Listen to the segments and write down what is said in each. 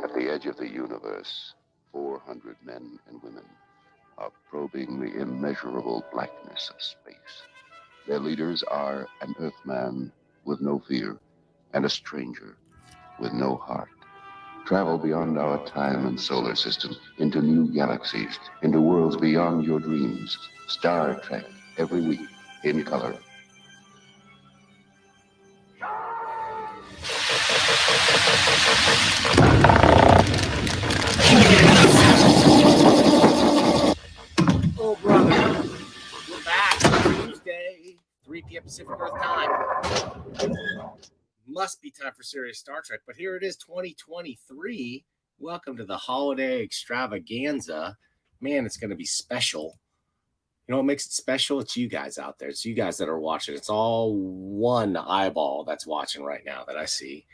At the edge of the universe, 400 men and women are probing the immeasurable blackness of space. Their leaders are an Earthman with no fear and a stranger with no heart. Travel beyond our time and solar system, into new galaxies, into worlds beyond your dreams. Star Trek, every week, in color. Oh, brother. We're back. Tuesday, 3 p.m. Pacific Earth time. Must be time for serious Star Trek, but here it is, 2023. Welcome to the holiday extravaganza. Man, it's going to be special. You know what makes it special? It's you guys out there. It's you guys that are watching. It's all one eyeball that's watching right now that I see.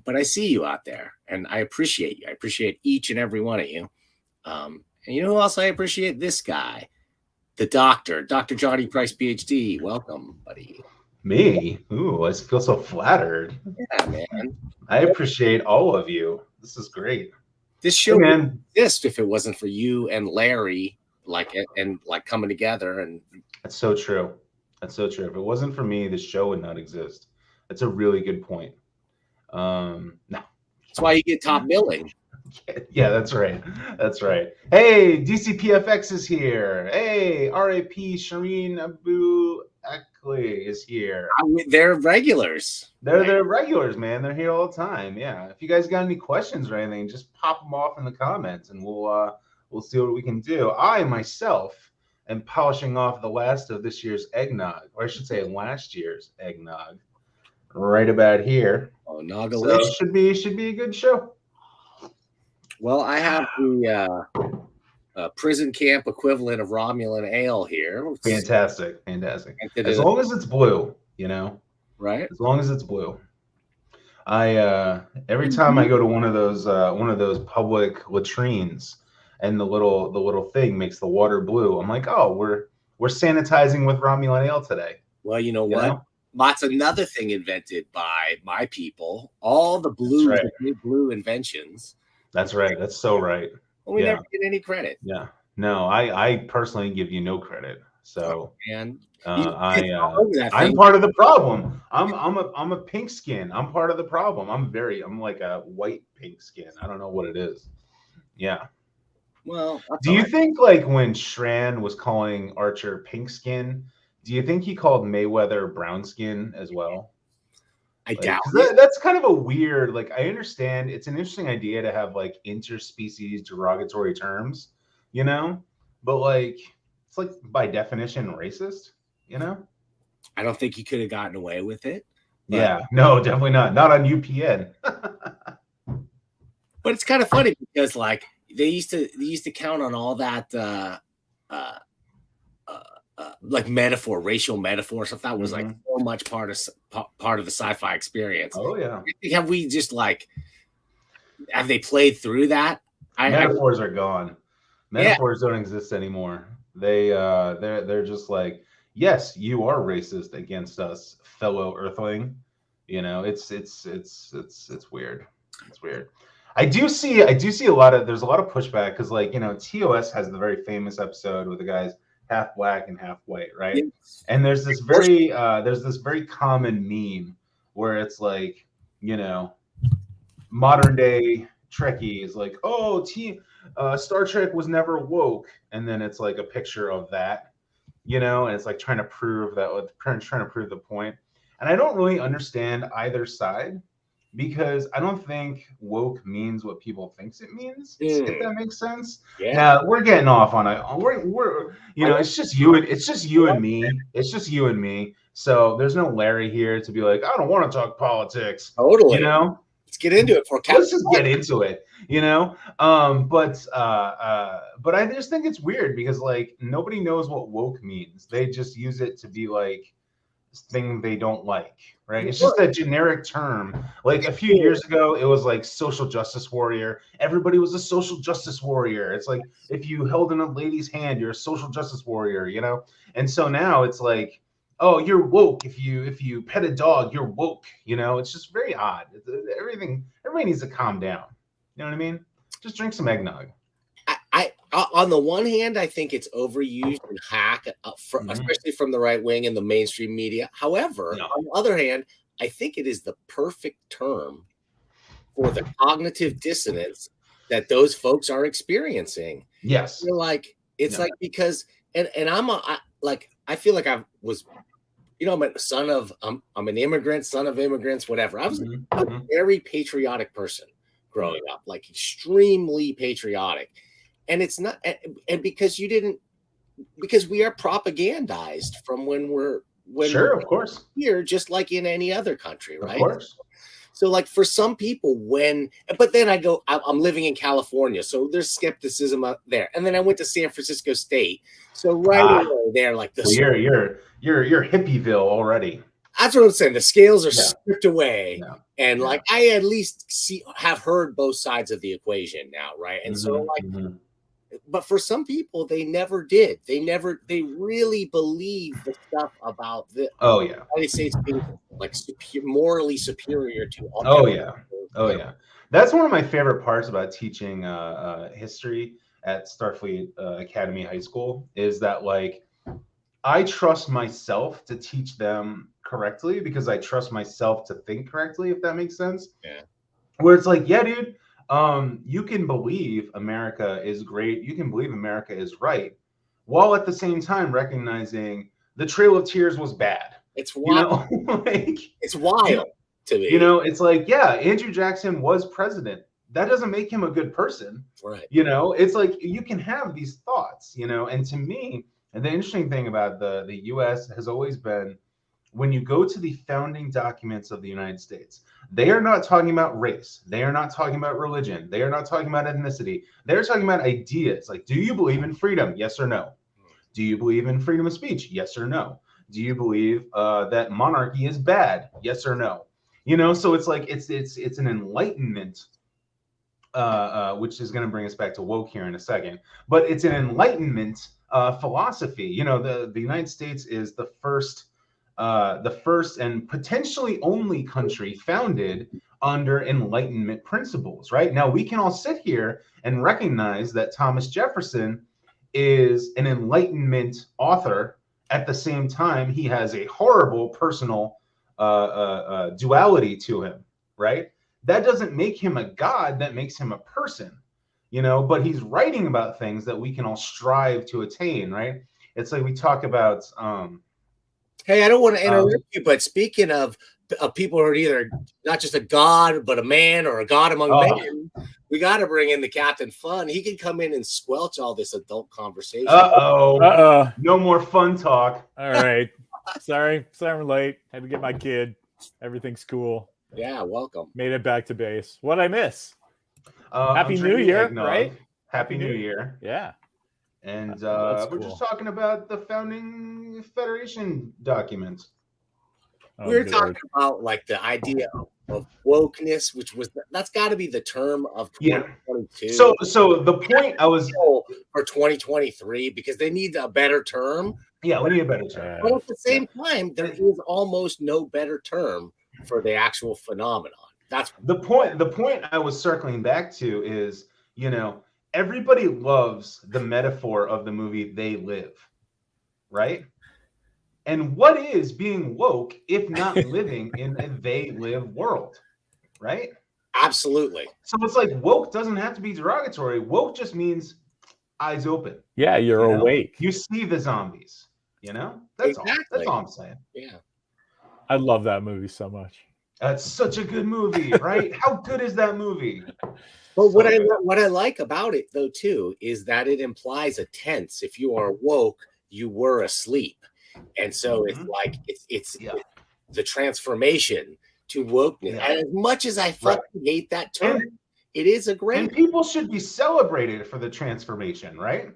But I see you out there, and I appreciate you. I appreciate each and every one of you. And you know who else I appreciate? This guy, the doctor, Dr. Johnny Price, PhD. Welcome, buddy. Me? Ooh, I feel so flattered. Yeah, man. I appreciate all of you. This is great. This show Hey, wouldn't man. exist if it wasn't for you and Larry, like coming together. And That's so true. That's so true. If it wasn't for me, this show would not exist. That's a really good point. No. that's why you get top billing. Yeah, that's right. That's right. Hey, DCPFX is here. Hey, RAP Shireen Abu Akli is here. They're regulars. They're regulars, man. They're here all the time. Yeah. If you guys got any questions or anything, just pop them off in the comments, and we'll see what we can do. I myself am polishing off the last of this year's eggnog, or I should say last year's eggnog, right about here. Oh, So Nagalicious. it should be a good show. Well, I have the prison camp equivalent of Romulan ale here. Fantastic. Fantastic. As long as it's blue, you know. Right? As long as it's blue. I every time I go to one of those public latrines, and the little thing makes the water blue, I'm like, oh, we're sanitizing with Romulan ale today. Well, you know what? know? That's another thing invented by my people. All the blue inventions. That's right. That's so right. Well, we never get any credit. Yeah. No, I personally give you no credit. So and I'm part of the problem. I'm a pink skin. I'm part of the problem. I'm like a white pink skin. I don't know what it is. Yeah. Well, do you think like when Shran was calling Archer pink skin, do you think he called Mayweather brown skin as well? I doubt that's kind of a weird, like, I understand it's an interesting idea to have like interspecies derogatory terms, you know, but like it's like by definition racist, you know? I don't think he could have gotten away with it. Yeah, no, definitely not. Not on UPN. But it's kind of funny because like they used to count on all that like metaphor, racial metaphor stuff. That was like so much part of the sci-fi experience. Oh yeah. Have we just like have they played through that? Metaphors are gone. Metaphors don't exist anymore. They're just like, yes, you are racist against us, fellow Earthling. You know, it's weird. It's weird. I do see there's a lot of pushback because, like, you know, TOS has the very famous episode with the guys half black and half white, right? Yes. And there's this very common meme where it's like, you know, modern day Trekkie is like, oh, Star Trek was never woke, and then it's like a picture of that, you know, and it's like trying to prove the point. And I don't really understand either side, because I don't think woke means what people thinks it means. If that makes sense. Yeah. Now we're getting off on it. We're you know, it's just you and me. It's just you and me. So there's no Larry here to be like, I don't want to talk politics. Totally. You know. Let's get into it. Let's just get into it. You know. But I just think it's weird because like nobody knows what woke means. They just use it to be like thing they don't like, right? It's just a generic term. Like a few years ago, it was like social justice warrior. Everybody was a social justice warrior. It's like if you held in a lady's hand, you're a social justice warrior, you know? And so now it's like, oh, you're woke. If you pet a dog, you're woke, you know? It's just very odd. Everybody needs to calm down. You know what I mean? Just drink some eggnog. On the one hand, I think it's overused and hack, especially from the right wing and the mainstream media. However, on the other hand, I think it is the perfect term for the cognitive dissonance that those folks are experiencing. Yes. You're like, it's like, because, and I feel like I was, I'm a son of, I'm an immigrant, son of immigrants, whatever. I was a very patriotic person growing up, like extremely patriotic. And it's not, and because because we are propagandized from when we're of course, here, just like in any other country, right? Of course. So like for some people, but then I'm living in California, so there's skepticism up there. And then I went to San Francisco State. So away, they're like this. Well, you're Hippieville already. That's what I'm saying. The scales are stripped away. And like, I at least have heard both sides of the equation now. Right. And so like, but for some people, they never did. They really believe the stuff about the United States being like morally superior to all. That's one of my favorite parts about teaching history at Starfleet Academy High School is that like I trust myself to teach them correctly because I trust myself to think correctly, if that makes sense. Yeah. Where it's like, yeah, dude. You can believe America is great. You can believe America is right, while at the same time recognizing the Trail of Tears was bad. It's wild. It's wild to me. It's like, yeah, Andrew Jackson was president. That doesn't make him a good person. Right. It's like you can have these thoughts, and to me, and the interesting thing about the U.S. has always been when you go to the founding documents of the United States, they are not talking about race. They are not talking about religion. They are not talking about ethnicity. They're talking about ideas. Like, do you believe in freedom? Yes or no? Do you believe in freedom of speech? Yes or no? Do you believe that monarchy is bad? Yes or no? So it's like it's an enlightenment, which is going to bring us back to woke here in a second. But it's an enlightenment philosophy. The United States is the first and potentially only country founded under Enlightenment principles, right? Now, we can all sit here and recognize that Thomas Jefferson is an Enlightenment author. At the same time, he has a horrible personal duality to him, right? That doesn't make him a god, that makes him a person, but he's writing about things that we can all strive to attain, right? It's like we talk about... Hey, I don't want to interrupt you, but speaking of people who are either not just a god, but a man or a god among men, we got to bring in the Captain Fun. He can come in and squelch all this adult conversation. No more fun talk. All right. Sorry I'm late. Had to get my kid. Everything's cool. Yeah, welcome. Made it back to base. What'd I miss? Happy New Year, right? Happy New Year. Yeah. And we're just talking about the founding Federation documents. We were talking about like the idea of wokeness, that's got to be the term of 2022. So the point I was for 2023 because they need a better term. Yeah, we need a better term. But at the same time, there is almost no better term for the actual phenomenon. That's the point. The point I was circling back to is, everybody loves the metaphor of the movie They Live, right? And what is being woke if not living in a they live world, right? Absolutely. So it's like woke doesn't have to be derogatory. Woke just means eyes open. Yeah, you're awake. You see the zombies, That's all. That's all I'm saying. Yeah. I love that movie so much. That's such a good movie, right? How good is that movie? But what I like about it though too is that it implies a tense. If you are woke, you were asleep, and so it's like it's the transformation to wokeness. And as much as I fucking hate that term, it is a great. And people should be celebrated for the transformation, right?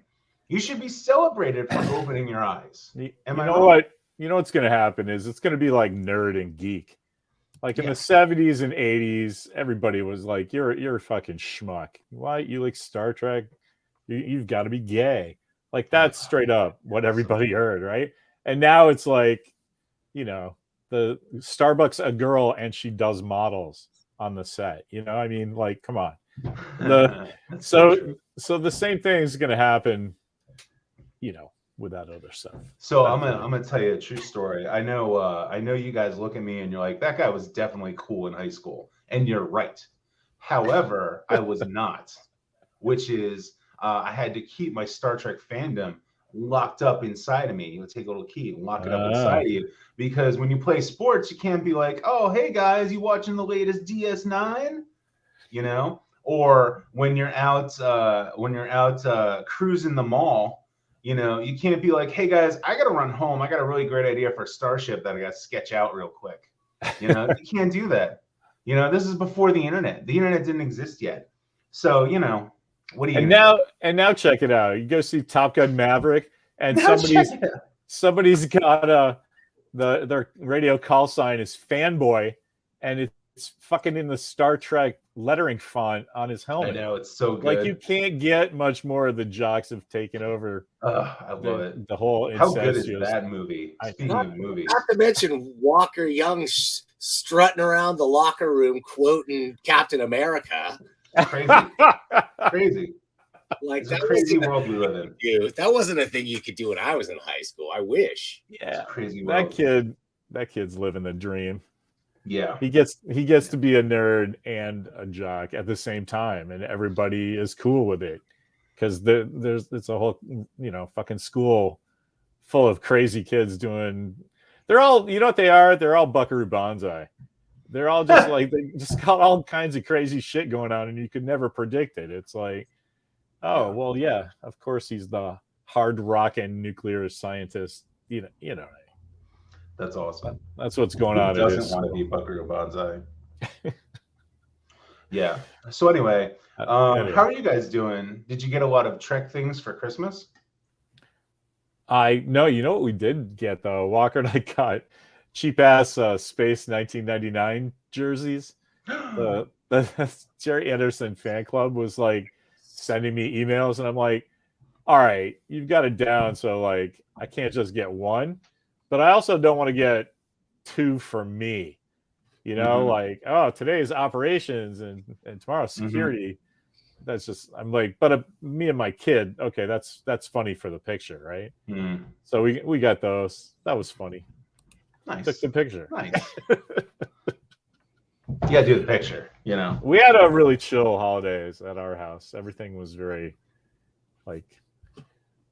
You should be celebrated for opening your eyes. You know what's going to happen is it's going to be like nerd and geek. Like in the 70s and 80s, everybody was like, you're a fucking schmuck. Why? You like Star Trek? You've got to be gay. Like that's straight up what everybody heard, right? And now it's like, the Starbucks a girl and she does models on the set. I mean, like, come on. That's so true. so the same thing is going to happen, with that other stuff. So I'm gonna tell you a true story. I know you guys look at me and you're like, that guy was definitely cool in high school, and you're right. However, I was not, which is I had to keep my Star Trek fandom locked up inside of me. You would take a little key and lock it up inside of you, because when you play sports, you can't be like, oh, hey guys, you watching the latest DS9? Or when you're out cruising the mall. You can't be like, hey guys, I gotta run home. I got a really great idea for Starship that I gotta sketch out real quick. You can't do that. This is before the internet. The internet didn't exist yet. So, what do you and now check it out. You go see Top Gun Maverick, and somebody's got their radio call sign is Fanboy, and it's fucking in the Star Trek lettering font on his helmet. I know, it's so good. Like, you can't get much more. The jocks have taken over. I love it. The whole How good is that movie? Speaking of movies, not to mention Walker Young strutting around the locker room quoting Captain America. Crazy. Crazy. Like, it's a crazy world we live in. Dude, that wasn't a thing you could do when I was in high school. I wish. Yeah, crazy world. That kid's living the dream. Yeah, he gets to be a nerd and a jock at the same time, and everybody is cool with it, because it's a whole fucking school full of crazy kids doing. They're all, what they are? They're all Buckaroo Banzai. They're all just like, they just got all kinds of crazy shit going on, and you could never predict it. It's like, oh well, yeah, of course he's the hard rockin' nuclear scientist. That's awesome. That's what's going on. Who doesn't want to be Buckaroo Banzai? Yeah. So anyway, how are you guys doing? Did you get a lot of Trek things for Christmas? No, you know what we did get though? Walker and I got cheap ass Space 1999 jerseys. The Jerry Anderson fan club was like sending me emails, and I'm like, all right, you've got it down, so like I can't just get one. But I also don't want to get two for me, like, oh, today's operations and tomorrow's security. That's just, I'm like, but me and my kid, okay, that's funny for the picture, right? So we got those. That was funny. Nice. Took the picture. Nice. You gotta do the picture, We had a really chill holidays at our house. Everything was very, like,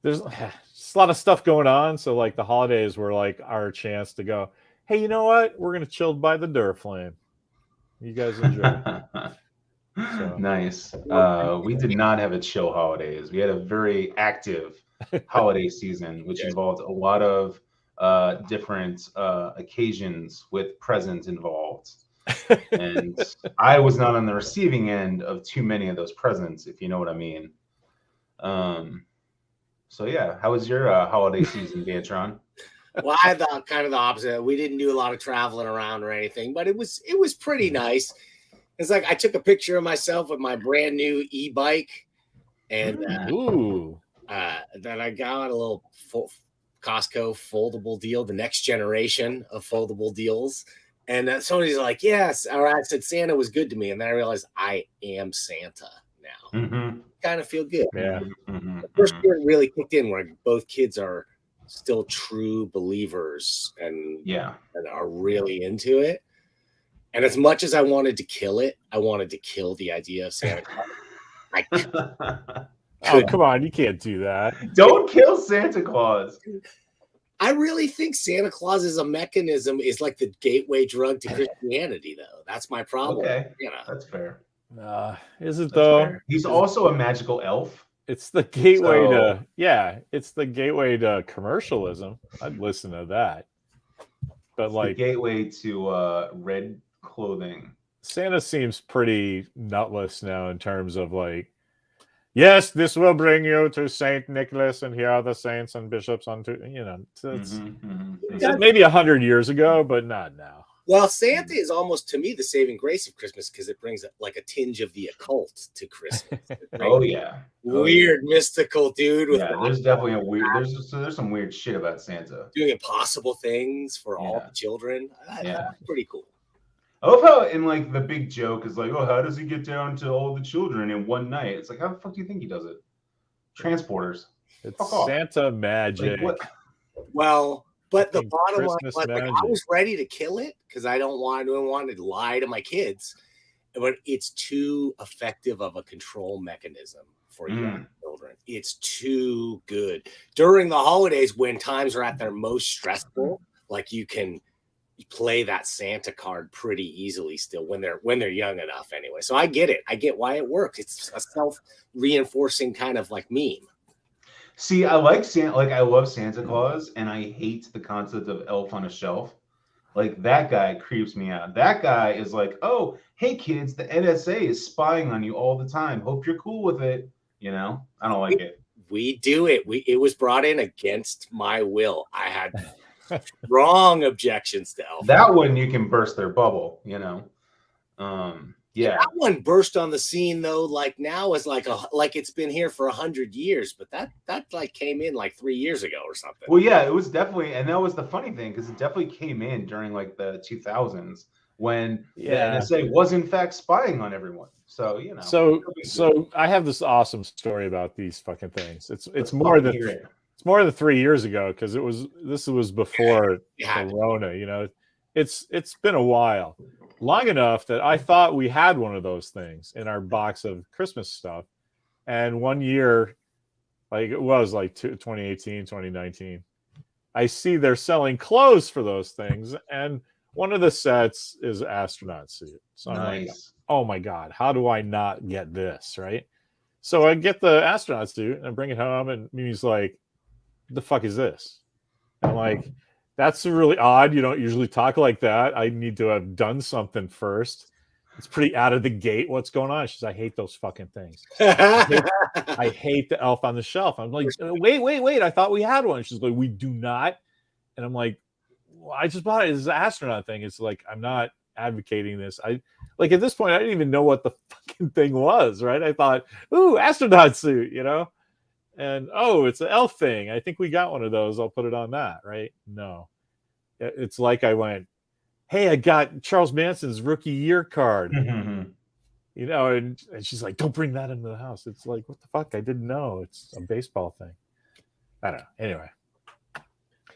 there's just a lot of stuff going on. So like the holidays were like our chance to go, hey, you know what? We're gonna chill by the Duraflame. You guys enjoy. So. Nice. We did not have a chill holidays. We had a very active holiday season, which involved a lot of different occasions with presents involved. And I was not on the receiving end of too many of those presents, if you know what I mean. So yeah, how was your holiday season, Gantron? Well, I thought kind of the opposite. We didn't do a lot of traveling around or anything, but it was pretty nice. It's like I took a picture of myself with my brand new e-bike, and then I got a little Costco foldable deal, the next generation of foldable deals. And somebody's like, yes, or I said Santa was good to me, and then I realized I am Santa now. Kind of feel good. Yeah. The first year really kicked in where both kids are still true believers and are really into it. And as much as I wanted to kill it, I wanted to kill the idea of Santa Claus. Oh, come on. You can't do that. Don't kill Santa Claus. I really think Santa Claus is a mechanism, is like the gateway drug to Christianity, though. That's my problem. Okay. That's fair. Is it though? Fair. He's also a magical elf. It's the gateway it's the gateway to commercialism. I'd listen to that. But it's like the gateway to red clothing. Santa seems pretty nutless now in terms of like, yes, this will bring you to Saint Nicholas, and here are the saints and bishops unto it's maybe 100 years ago, but not now. Well, Santa is almost, to me, the saving grace of Christmas, because it brings like a tinge of the occult to Christmas. Weird, mystical dude. With there's definitely a weird. There's some weird shit about Santa doing impossible things for all the children. That's pretty cool. I love how in like the big joke is like, oh, how does he get down to all the children in one night? It's like, how the fuck do you think he does it? Transporters. It's Fuck off. Santa Like magic. what? Well, but the Fucking bottom line Christmas was, like, I magic. was ready to kill it because I don't want to lie to my kids, but it's too effective of a control mechanism for young children. It's too good during the holidays when times are at their most stressful. Like you can play that Santa card pretty easily still when they're young enough anyway. So I get it. I get why it works. It's a self-reinforcing kind of like meme. See, I like Santa, like I love Santa Claus, and I hate the concept of elf on a shelf. Like that guy creeps me out. That guy is like, oh, hey kids, the NSA is spying on you all the time. Hope you're cool with it. You know, I don't like it. We do it. It was brought in against my will. I had strong objections to elf. That one you can burst their bubble, you know. Yeah, that one burst on the scene though. Like now is like it's been here for 100 years, but that like came in like 3 years ago or something. Well, yeah, it was definitely, and that was the funny thing because it definitely came in during like the 2000s when the NSA was in fact spying on everyone. So you know. So I have this awesome story about these fucking things. It's more than 3 years ago because this was before Corona. You know, it's been a while. Long enough that I thought we had one of those things in our box of Christmas stuff. And one year, like it was like 2018, 2019, I see they're selling clothes for those things. And one of the sets is an astronaut suit. So I'm like, oh my God, how do I not get this? Right. So I get the astronaut suit and I bring it home and Mimi's like, the fuck is this? And I'm like, that's really odd. You don't usually talk like that. I need to have done something first. It's pretty out of the gate. What's going on? She says, I hate those fucking things. I hate the elf on the shelf. I'm like, wait. I thought we had one. She's like, we do not. And I'm like, well, I just bought it. It's an astronaut thing. It's like, I'm not advocating this. I like at this point, I didn't even know what the fucking thing was, right? I thought, ooh, astronaut suit, you know? And oh, it's an elf thing. I think we got one of those. I'll put it on that, right? No. It's like I went, hey, I got Charles Manson's rookie year card. You know, and she's like, don't bring that into the house. It's like, what the fuck? I didn't know. It's a baseball thing. I don't know. Anyway.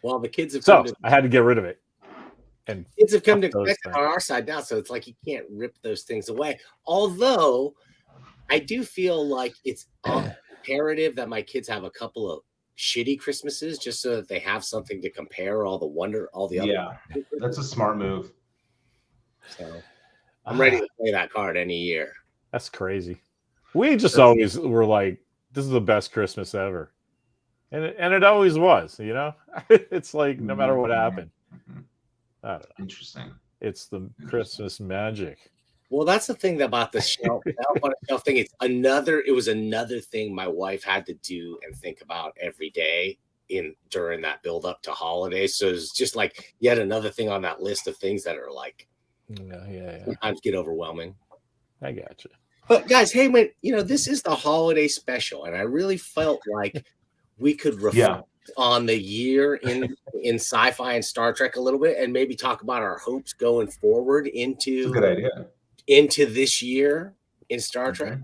Well, the kids have I had to get rid of it. And kids have come to expect it on our side now, so it's like you can't rip those things away. Although I do feel like it's imperative that my kids have a couple of shitty Christmases just so that they have something to compare all the other. Yeah, that's a smart move. So I'm ready to play that card any year. That's crazy. We just always were like, this is the best Christmas ever. And it always was, you know? It's like no matter what happened. I don't know. Interesting. It's the Christmas magic. Well, that's the thing about the shelf thing. It was another thing my wife had to do and think about every day during that build up to holidays. So it's just like yet another thing on that list of things that are like, sometimes get overwhelming. I got you. But guys, hey, this is the holiday special, and I really felt like we could reflect on the year in sci-fi and Star Trek a little bit, and maybe talk about our hopes going forward into. That's a good idea. Into this year in Star Trek.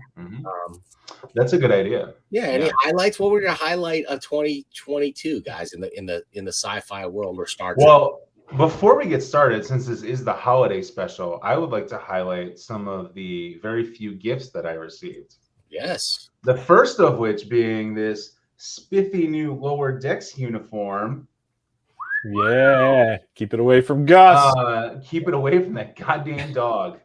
That's a good idea. Yeah. Any highlights? What were your highlight of 2022, guys, in the sci-fi world or Star Trek? Well, before we get started, since this is the holiday special, I would like to highlight some of the very few gifts that I received. Yes. The first of which being this spiffy new Lower Decks uniform. Yeah, keep it away from Gus. Keep it away from that goddamn dog.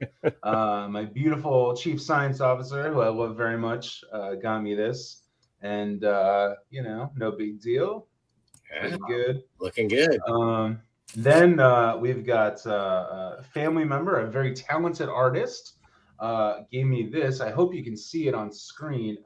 My beautiful chief science officer, who I love very much, got me this, and no big deal. Pretty good, looking good. Then we've got a family member, a very talented artist, gave me this. I hope you can see it on screen.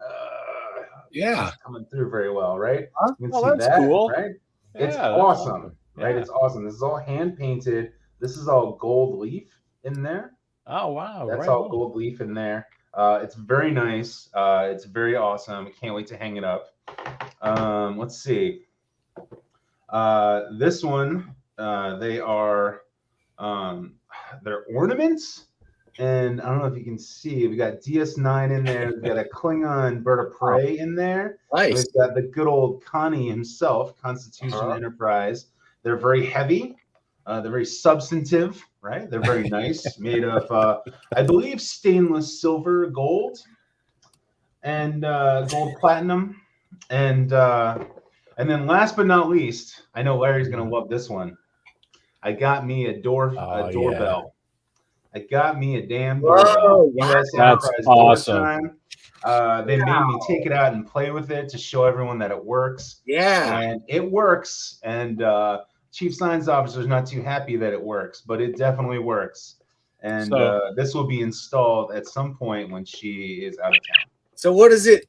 It's coming through very well, right? You can see that, cool. Right? It's awesome. Right? It's awesome. This is all hand painted. This is all gold leaf in there. Oh, wow. That's all gold leaf in there. It's very nice. It's very awesome. I can't wait to hang it up. Let's see. This one, they are, ornaments. And I don't know if you can see, we got DS9 in there. We've got a Klingon bird of prey in there. Nice. We've got the good old Connie himself, Constitution Enterprise. They're very heavy. They're very substantive, right? They're very nice, made of, I believe, stainless silver, gold, and gold platinum. And then last but not least, I know Larry's going to love this one. I got me a doorbell. Yeah. I got me a damn doorbell. Wow. US That's Enterprise awesome. Doorbell. They made me take it out and play with it to show everyone that it works. Yeah. And it works. And Chief Science Officer is not too happy that it works, but it definitely works. And this will be installed at some point when she is out of town. So what is it?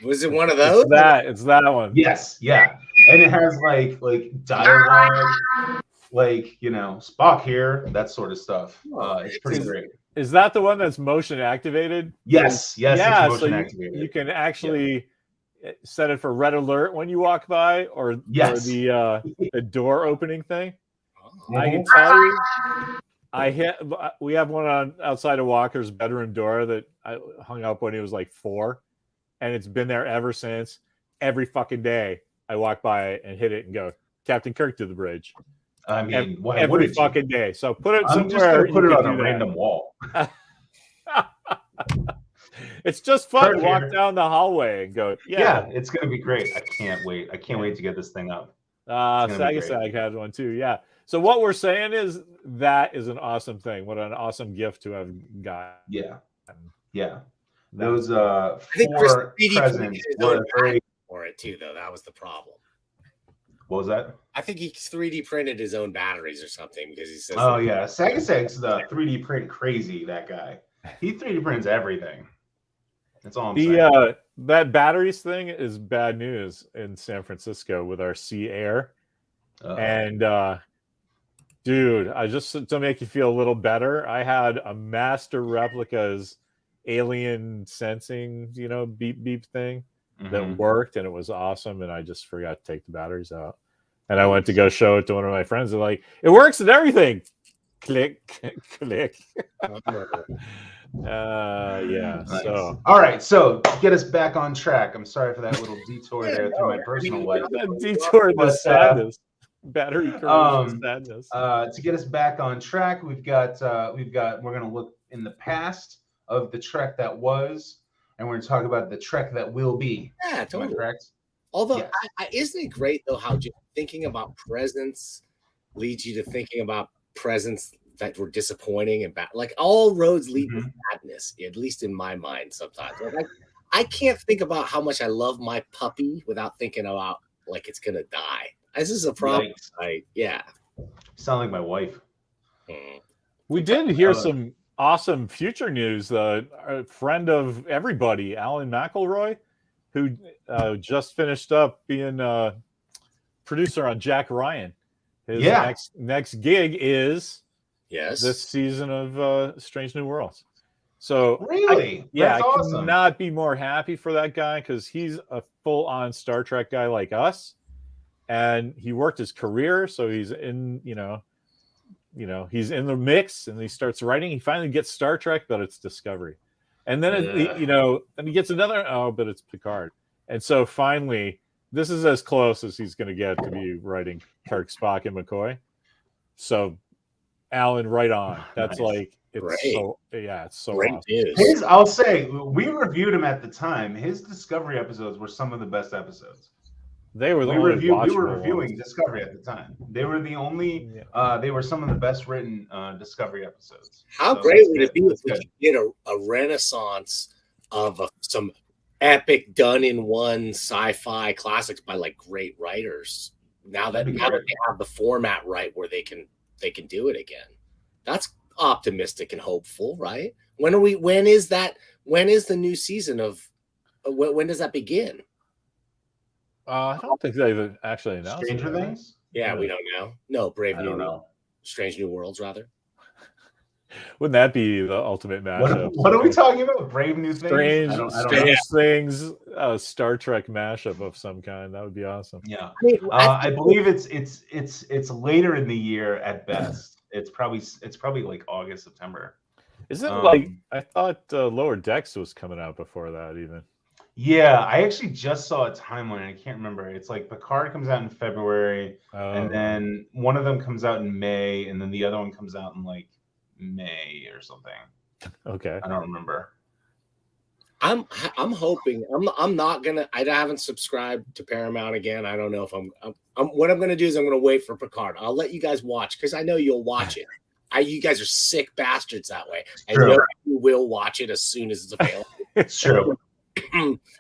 Was it one of those? It's that one. Yes, yeah. And it has like dialogue, like, you know, Spock here, that sort of stuff. It's pretty great. Is that the one that's motion activated? Yes, Yeah, it's so motion activated. you can actually set it for red alert when you walk by, or the door opening thing. I can tell you, we have one on outside of Walker's bedroom door that I hung up when he was like 4, and it's been there ever since. Every fucking day I walk by it and hit it and go, Captain Kirk to the bridge. I mean, every fucking day. So put it I'm somewhere. just gonna put it on a random wall. It's just fun Kirk to walk here. down the hallway and go, Yeah, it's gonna be great. I can't wait. I can't wait to get this thing up. Sagasag has one too. Yeah. So what we're saying is that is an awesome thing. What an awesome gift to have gotten. Yeah. Those think Chris 4 3D presents printed were very. For it too, though. That was the problem. What was that? I think he 3D printed his own batteries or something because he says. Oh yeah, Sagasag's the 3D print crazy. That guy. He 3D prints everything. That's all I'm saying. That batteries thing is bad news in San Francisco with our Sea Air. And dude, I just to make you feel a little better, I had a Master Replica's alien sensing, beep beep thing that worked, and it was awesome, and I just forgot to take the batteries out. And I went to go show it to one of my friends. They're like, it works and everything. Click, click. Yeah. Nice. So all right, so get us back on track. I'm sorry for that little detour there through my personal life. Detour the sadness. Battery corrosion sadness. To get us back on track, we're gonna look in the past of the Trek that was, and we're gonna talk about the Trek that will be. Yeah, totally. Am I correct? Although, Yes. isn't it great though how just thinking about presents leads you to thinking about presents that were disappointing and bad? Like all roads lead to sadness, at least in my mind. Sometimes, like, I can't think about how much I love my puppy without thinking about like it's gonna die. This is a problem. You sound like my wife. We did hear some awesome future news. A friend of everybody, Alan McElroy, who just finished up being a producer on Jack Ryan. His next gig is this season of Strange New Worlds. So really, That's I awesome. Cannot be more happy for that guy because he's a full-on Star Trek guy like us, and he worked his career, so he's in he's in the mix, and he starts writing. He finally gets Star Trek, but it's Discovery, and then and he gets another. Oh, but it's Picard, and so finally, this is as close as he's going to get to be writing Kirk, Spock, and McCoy. So, Alan, right on. That's nice. It's so great awesome. news. I'll say we reviewed him at the time. His Discovery episodes were some of the best episodes. They were we were reviewing Discovery at the time. They were the only. They were some of the best written Discovery episodes. How great would it be if we could get a renaissance of some epic done-in-one sci-fi classics by like great writers? Now that they have the format right, where they can do it again. That's optimistic and hopeful, right? When is the new season of? When does that begin? I don't think they've actually announced Stranger Things. Yeah, we don't know. No, I don't know. Strange New Worlds, rather. Wouldn't that be the ultimate mashup? What are we talking about? Brave New Things? Strange Things, Star Trek mashup of some kind. That would be awesome. Yeah, I believe it's later in the year at best. It's probably like August, September. Isn't it like I thought Lower Decks was coming out before that even? Yeah, I actually just saw a timeline. I can't remember. It's like Picard comes out in February, and then one of them comes out in May, and then the other one comes out in like May or something. Okay. I don't remember. I'm hoping I'm not gonna. I haven't subscribed to Paramount again. I don't know if I'm what I'm gonna do is I'm gonna wait for Picard. I'll let you guys watch because I know you'll watch it. You guys are sick bastards that way. I know you will watch it as soon as it's available. It's true.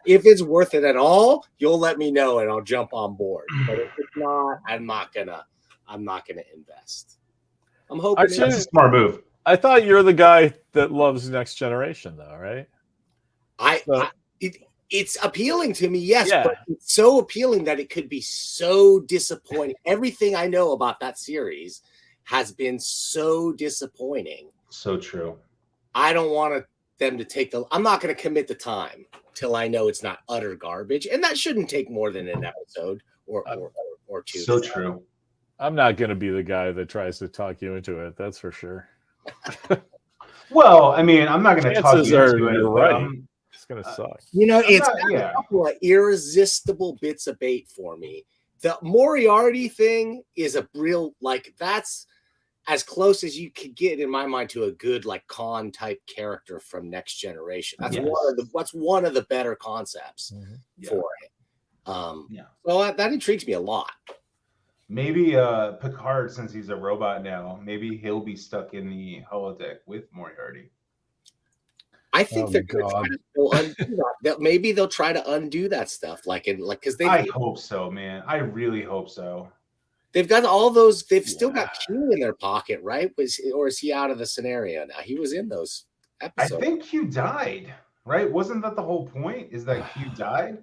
If it's worth it at all, you'll let me know and I'll jump on board. But if it's not, I'm not gonna invest. I'm hoping that's a smart move. I thought you're the guy that loves Next Generation, though, right? It's appealing to me, yes, but it's so appealing that it could be so disappointing. Everything I know about that series has been so disappointing. So true. I don't want them to take I'm not going to commit the time till I know it's not utter garbage, and that shouldn't take more than an episode or two. So true. I'm not going to be the guy that tries to talk you into it. That's for sure. Well, I mean, I'm not going to talk you into it. You're right. It's going to suck. It's a couple of irresistible bits of bait for me. The Moriarty thing is a real, that's as close as you could get in my mind to a good Khan type character from Next Generation. That's one of the better concepts for it. Well, that intrigues me a lot. Maybe Picard, since he's a robot now, maybe he'll be stuck in the holodeck with Moriarty. I think they're going to try to undo that. Maybe they'll try to undo that stuff, because they. I hope so, man. I really hope so. They've got all those. They've still got Q in their pocket, right? Or is he out of the scenario now? He was in those episodes. I think Q died, right? Wasn't that the whole point? Is that Q died?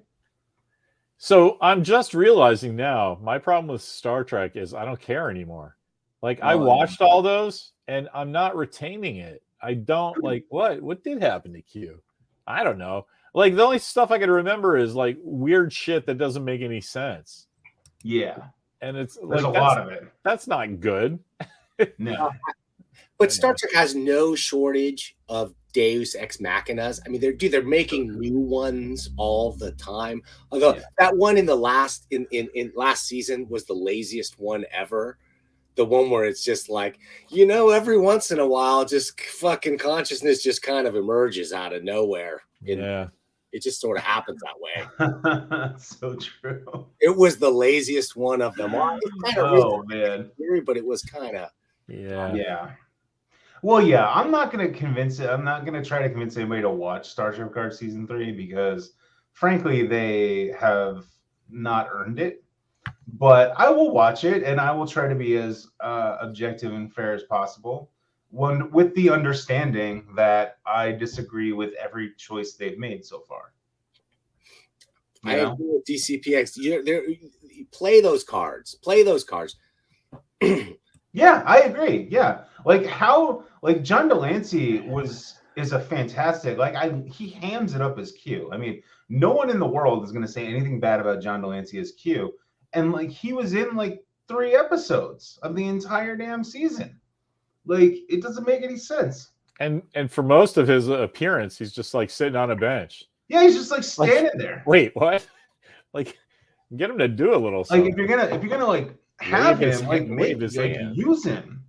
So I'm just realizing now, my problem with Star Trek is I don't care anymore. I watched all those, and I'm not retaining it. I don't what did happen to Q? I don't know. The only stuff I can remember is weird shit that doesn't make any sense. Yeah. And it's there's a lot of it. That's not good. No. But Star Trek has no shortage of Deus Ex Machinas. I mean, they're making new ones all the time. Although that one in last season was the laziest one ever. The one where it's just every once in a while, just fucking consciousness just kind of emerges out of nowhere. It just sort of happens that way. So true. It was the laziest one of them all. Man. But it was kind of. Yeah. Well, yeah, I'm not going to convince it. I'm not going to try to convince anybody to watch Star Trek Picard Season 3 because, frankly, they have not earned it. But I will watch it, and I will try to be as objective and fair as possible. One with the understanding that I disagree with every choice they've made so far. I agree with DCPX. You play those cards. Yeah, I agree. Yeah, John Delancey is a fantastic. He hams it up as Q. I mean, no one in the world is going to say anything bad about John Delancey as Q. And he was in 3 episodes of the entire damn season. It doesn't make any sense. And for most of his appearance, he's just sitting on a bench. Yeah, he's just standing there. Wait, what? Get him to do a little something. If you're gonna have him, use him.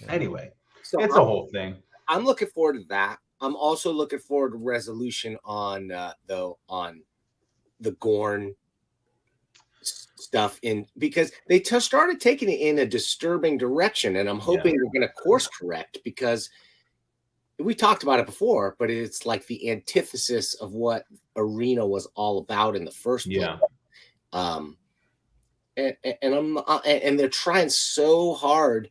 Anyway, so it's a whole thing. I'm looking forward to that. I'm also looking forward to resolution on the Gorn stuff because they started taking it in a disturbing direction, and I'm hoping they're going to course correct because we talked about it before, but it's the antithesis of what Arena was all about in the first place. And they're trying so hard.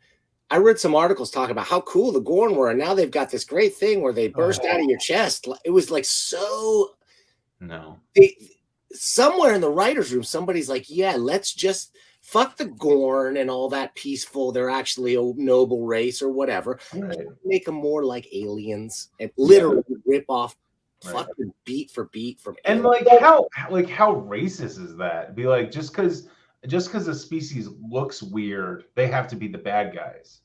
I read some articles talking about how cool the Gorn were, and now they've got this great thing where they burst out of your chest. It was so. No. Somewhere in the writer's room, somebody's let's just fuck the Gorn and all that peaceful. They're actually a noble race or whatever. Right. Make them more like aliens and literally rip off fucking beat for beat from. And how racist is that? Be just because just because a species looks weird, they have to be the bad guys.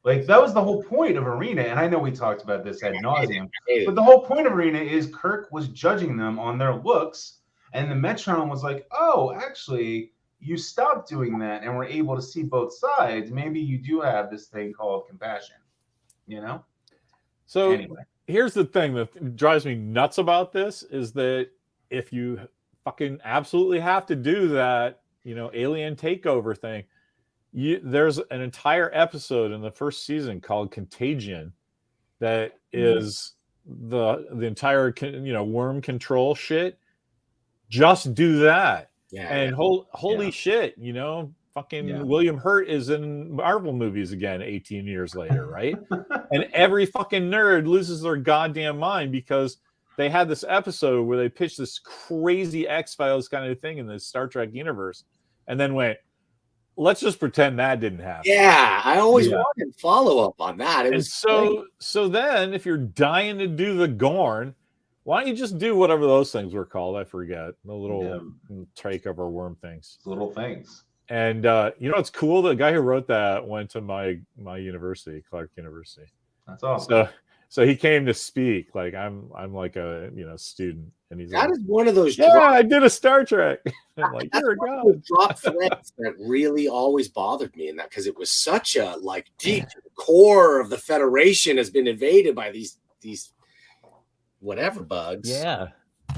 Like that was the whole point of Arena, and I know we talked about this ad nauseum, but the whole point of Arena is Kirk was judging them on their looks, and the Metron was like, "Oh, actually, you stopped doing that, and we're able to see both sides. Maybe you do have this thing called compassion." You know. So Anyway. Here's the thing that drives me nuts about this is that if you fucking absolutely have to do that, alien takeover thing, there's an entire episode in the first season called Contagion that is the entire worm control shit. Just do that. Yeah. And holy shit, fucking William Hurt is in Marvel movies again 18 years later, right? And every fucking nerd loses their goddamn mind because they had this episode where they pitched this crazy X-Files kind of thing in the Star Trek universe and then went, let's just pretend that didn't happen. Yeah, I always wanted follow-up on that. It was so then if you're dying to do the Gorn, why don't you just do whatever those things were called? I forget. The little takeover worm things. Little things. And it's cool. The guy who wrote that went to my university, Clark University. That's awesome. So he came to speak. Like I'm like a student, and he's that like, is one of those. I did a Star Trek. I'm like, you're a god. Drop threads that really always bothered me in that because it was such a deep core of the Federation has been invaded by these whatever bugs. Yeah,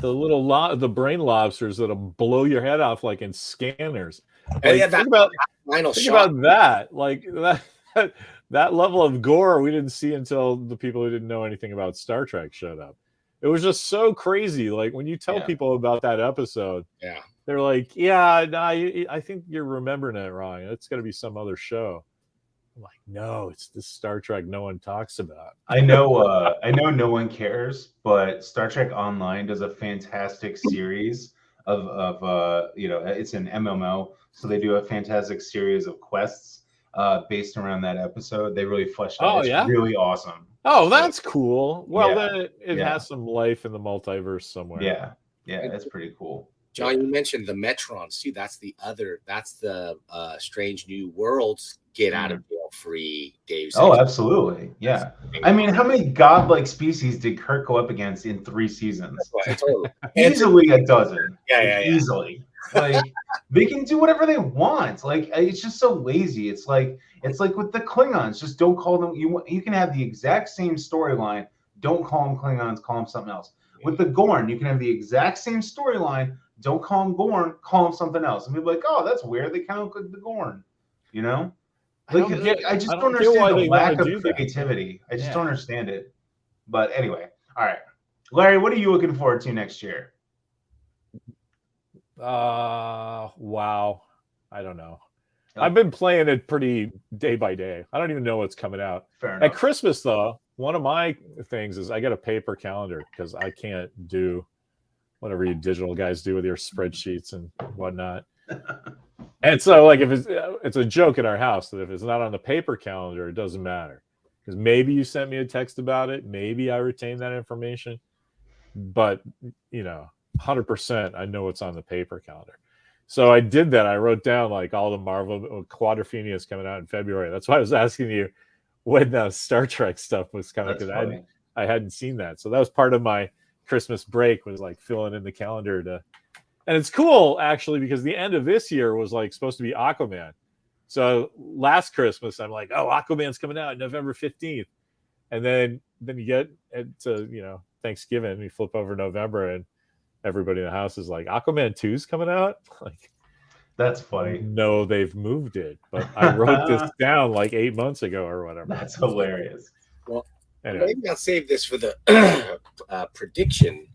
the little the brain lobsters that'll blow your head off like in Scanners. Think about that. Like that level of gore we didn't see until the people who didn't know anything about Star Trek showed up. It was just so crazy. Like when you tell people about that episode, they're like, I think you're remembering it wrong. It's going to be some other show. I'm like, no, it's this Star Trek no one talks about. I know no one cares, but Star Trek Online does a fantastic series of it's an MMO, so they do a fantastic series of quests based around that episode. They really fleshed out. It's really awesome. Oh, that's cool. Well, then it has some life in the multiverse somewhere. Yeah, that's pretty cool. John, you mentioned the Metrons too. That's the Strange New Worlds get out of jail free Dave. Oh, absolutely. Yeah. I mean, how many godlike species did Kirk go up against in 3 seasons? Easily a dozen. Yeah. Easily. Like they can do whatever they want. Like it's just so lazy. It's like with the Klingons. Just don't call them. You can have the exact same storyline. Don't call them Klingons. Call them something else. With the Gorn, you can have the exact same storyline. Don't call them Gorn. Call them something else. And people are like, oh, that's weird. They kind of look like the Gorn. I just don't understand the lack of creativity. I just don't understand it. But anyway, all right, Larry, what are you looking forward to next year? Wow. I don't know. I've been playing it pretty day by day. I don't even know what's coming out. Fair enough. At Christmas, though, one of my things is I got a paper calendar because I can't do whatever you digital guys do with your spreadsheets and whatnot. And so, like, if it's a joke in our house that if it's not on the paper calendar, it doesn't matter. Because maybe you sent me a text about it. Maybe I retain that information. But, 100% I know what's on the paper calendar. So I did that. I wrote down like all the Marvel Quadrophenia is coming out in February. That's why I was asking you when the Star Trek stuff was coming, because I hadn't seen that. So that was part of my Christmas break, was like filling in the calendar and it's cool actually, because the end of this year was like supposed to be Aquaman. So last Christmas I'm like, oh, Aquaman's coming out November 15th. And then you get to, Thanksgiving, and you flip over November and everybody in the house is like, Aquaman 2's coming out? Like, that's funny. No, they've moved it. But I wrote this down like 8 months ago or whatever. That's hilarious. Well, anyway. Maybe I'll save this for the prediction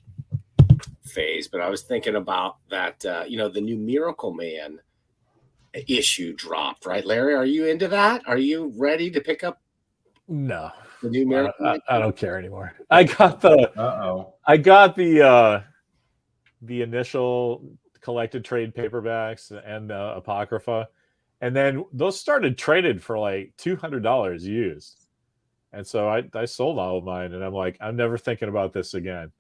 phase, but I was thinking about that, the new Miracle Man issue dropped, right, Larry? Are you into that? Are you ready to pick up? No. The new Miracle I don't care anymore. I got the initial collected trade paperbacks and the Apocrypha, and then those started traded for like $200 used, and so I sold all of mine, and I'm like, I'm never thinking about this again.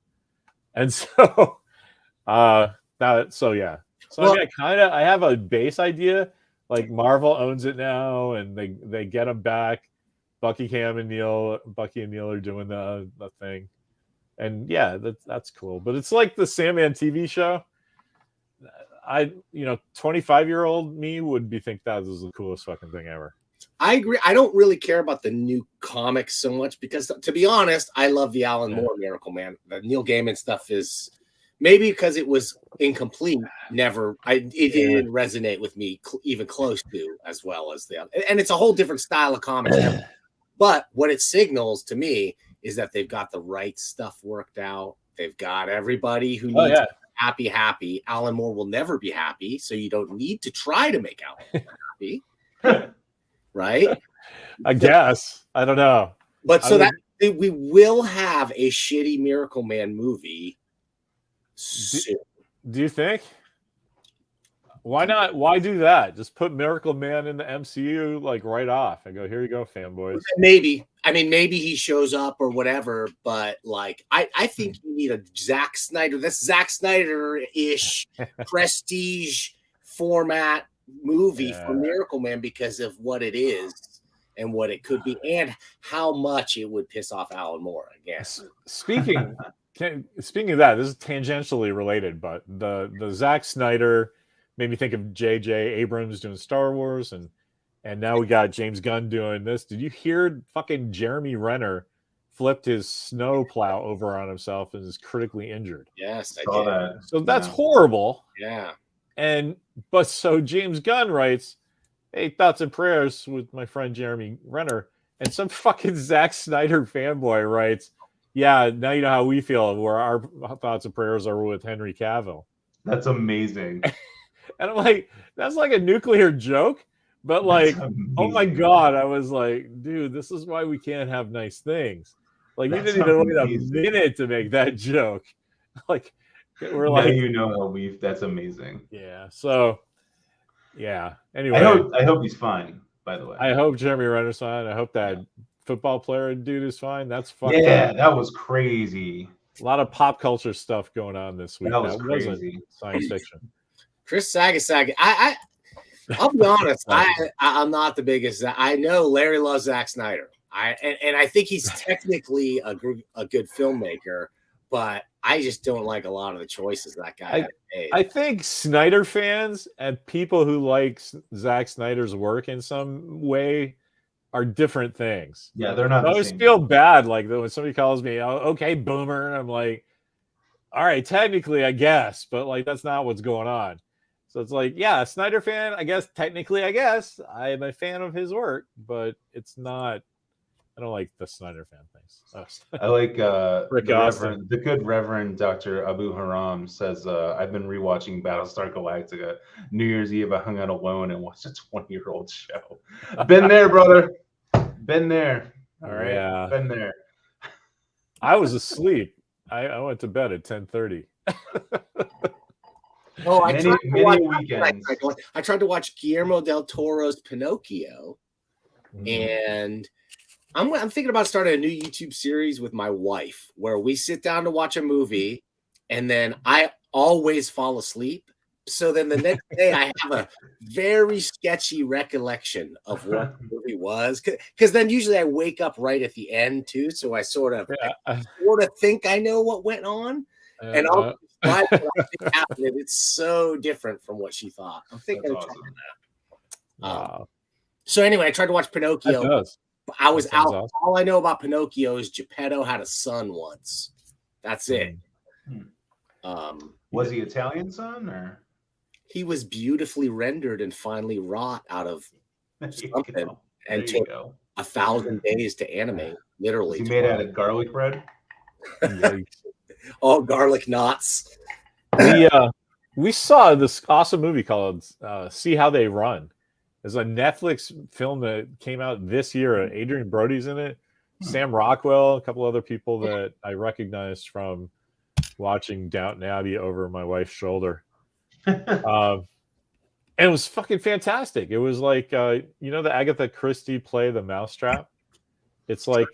And so So I mean, I have a base idea. Like Marvel owns it now, and they get them back. Bucky and Neil are doing the thing, and yeah, that's cool. But it's like the Sandman TV show. 25-year-old me would think that was the coolest fucking thing ever. I agree. I don't really care about the new comics so much because, to be honest, I love the Alan Moore Miracle Man. The Neil Gaiman stuff is maybe because it was incomplete. It didn't resonate with me even close to as well as and it's a whole different style of comics. But what it signals to me is that they've got the right stuff worked out. They've got everybody who needs happy. Alan Moore will never be happy, so you don't need to try to make Alan Moore happy. Right? I guess. I don't know. But we will have a shitty Miracle Man movie soon. Do you think? Why not? Why do that? Just put Miracle Man in the MCU like right off and go, here you go, fanboys. Maybe. I mean, maybe he shows up or whatever, but like I think you need a Zack Snyder. That's Zack Snyder-ish prestige format movie for Miracle Man because of what it is and what it could be and how much it would piss off Alan Moore, I guess. Speaking of that, this is tangentially related, but the Zack Snyder made me think of J.J. Abrams doing Star Wars, and now we got James Gunn doing this. Did you hear fucking Jeremy Renner flipped his snowplow over on himself and is critically injured? Yes, I Saw did. that. So that's horrible. Yeah. But so James Gunn writes, hey, thoughts and prayers with my friend Jeremy Renner. And some fucking Zack Snyder fanboy writes, yeah, now you know how we feel, where our thoughts and prayers are with Henry Cavill. That's amazing. And I'm like, that's like a nuclear joke. But like, oh my God, I was like, dude, this is why we can't have nice things. Like, you didn't even wait a minute to make that joke. Like, we're like, that's amazing. Yeah. So, yeah. Anyway, I hope he's fine. By the way, I hope Jeremy Renner's fine. I hope that football player dude is fine. That's fucked up. That was crazy. A lot of pop culture stuff going on this week. That was crazy. Science fiction. Chris Sagasag. I'll be honest. I'm not the biggest. I know Larry loves Zack Snyder. And I think he's technically a good filmmaker, but I just don't like a lot of the choices that guy made. I think Snyder fans and people who like Zack Snyder's work in some way are different things. Yeah, they're not. I always feel bad like when somebody calls me, "Oh, okay, boomer." I'm like, all right, technically, I guess, but like that's not what's going on. So it's like, yeah, Snyder fan, I guess, technically, I guess I'm a fan of his work, but it's not. I don't like the Snyder fan things. I like the good Reverend Dr. Abu Haram says, I've been rewatching Battlestar Galactica. New Year's Eve, I hung out alone and watched a 20-year-old show. Been there, brother. Been there. All right. Yeah. Been there. I was asleep. I went to bed at 10:30. Oh, many weekends. I tried to watch Guillermo del Toro's Pinocchio, and I'm thinking about starting a new YouTube series with my wife where we sit down to watch a movie, and then I always fall asleep. So then the next day I have a very sketchy recollection of what the movie was, because then usually I wake up right at the end too. So I sort of think I know what went on, and I'll describe what I think happened. And it's so different from what she thought. I'm thinking of trying that. So anyway, I tried to watch Pinocchio. I was out. Awesome. All I know about Pinocchio is Geppetto had a son once. That's it. Was he Italian son or? He was beautifully rendered and finally wrought out of something and took 1,000 days to animate. Literally, was he made out of garlic bread? All garlic knots. We saw this awesome movie called "See How They Run." It's a Netflix film that came out this year. Adrian Brody's in it. Sam Rockwell, a couple other people that I recognized from watching Downton Abbey over my wife's shoulder. And it was fucking fantastic. It was like, the Agatha Christie play The Mousetrap. It's like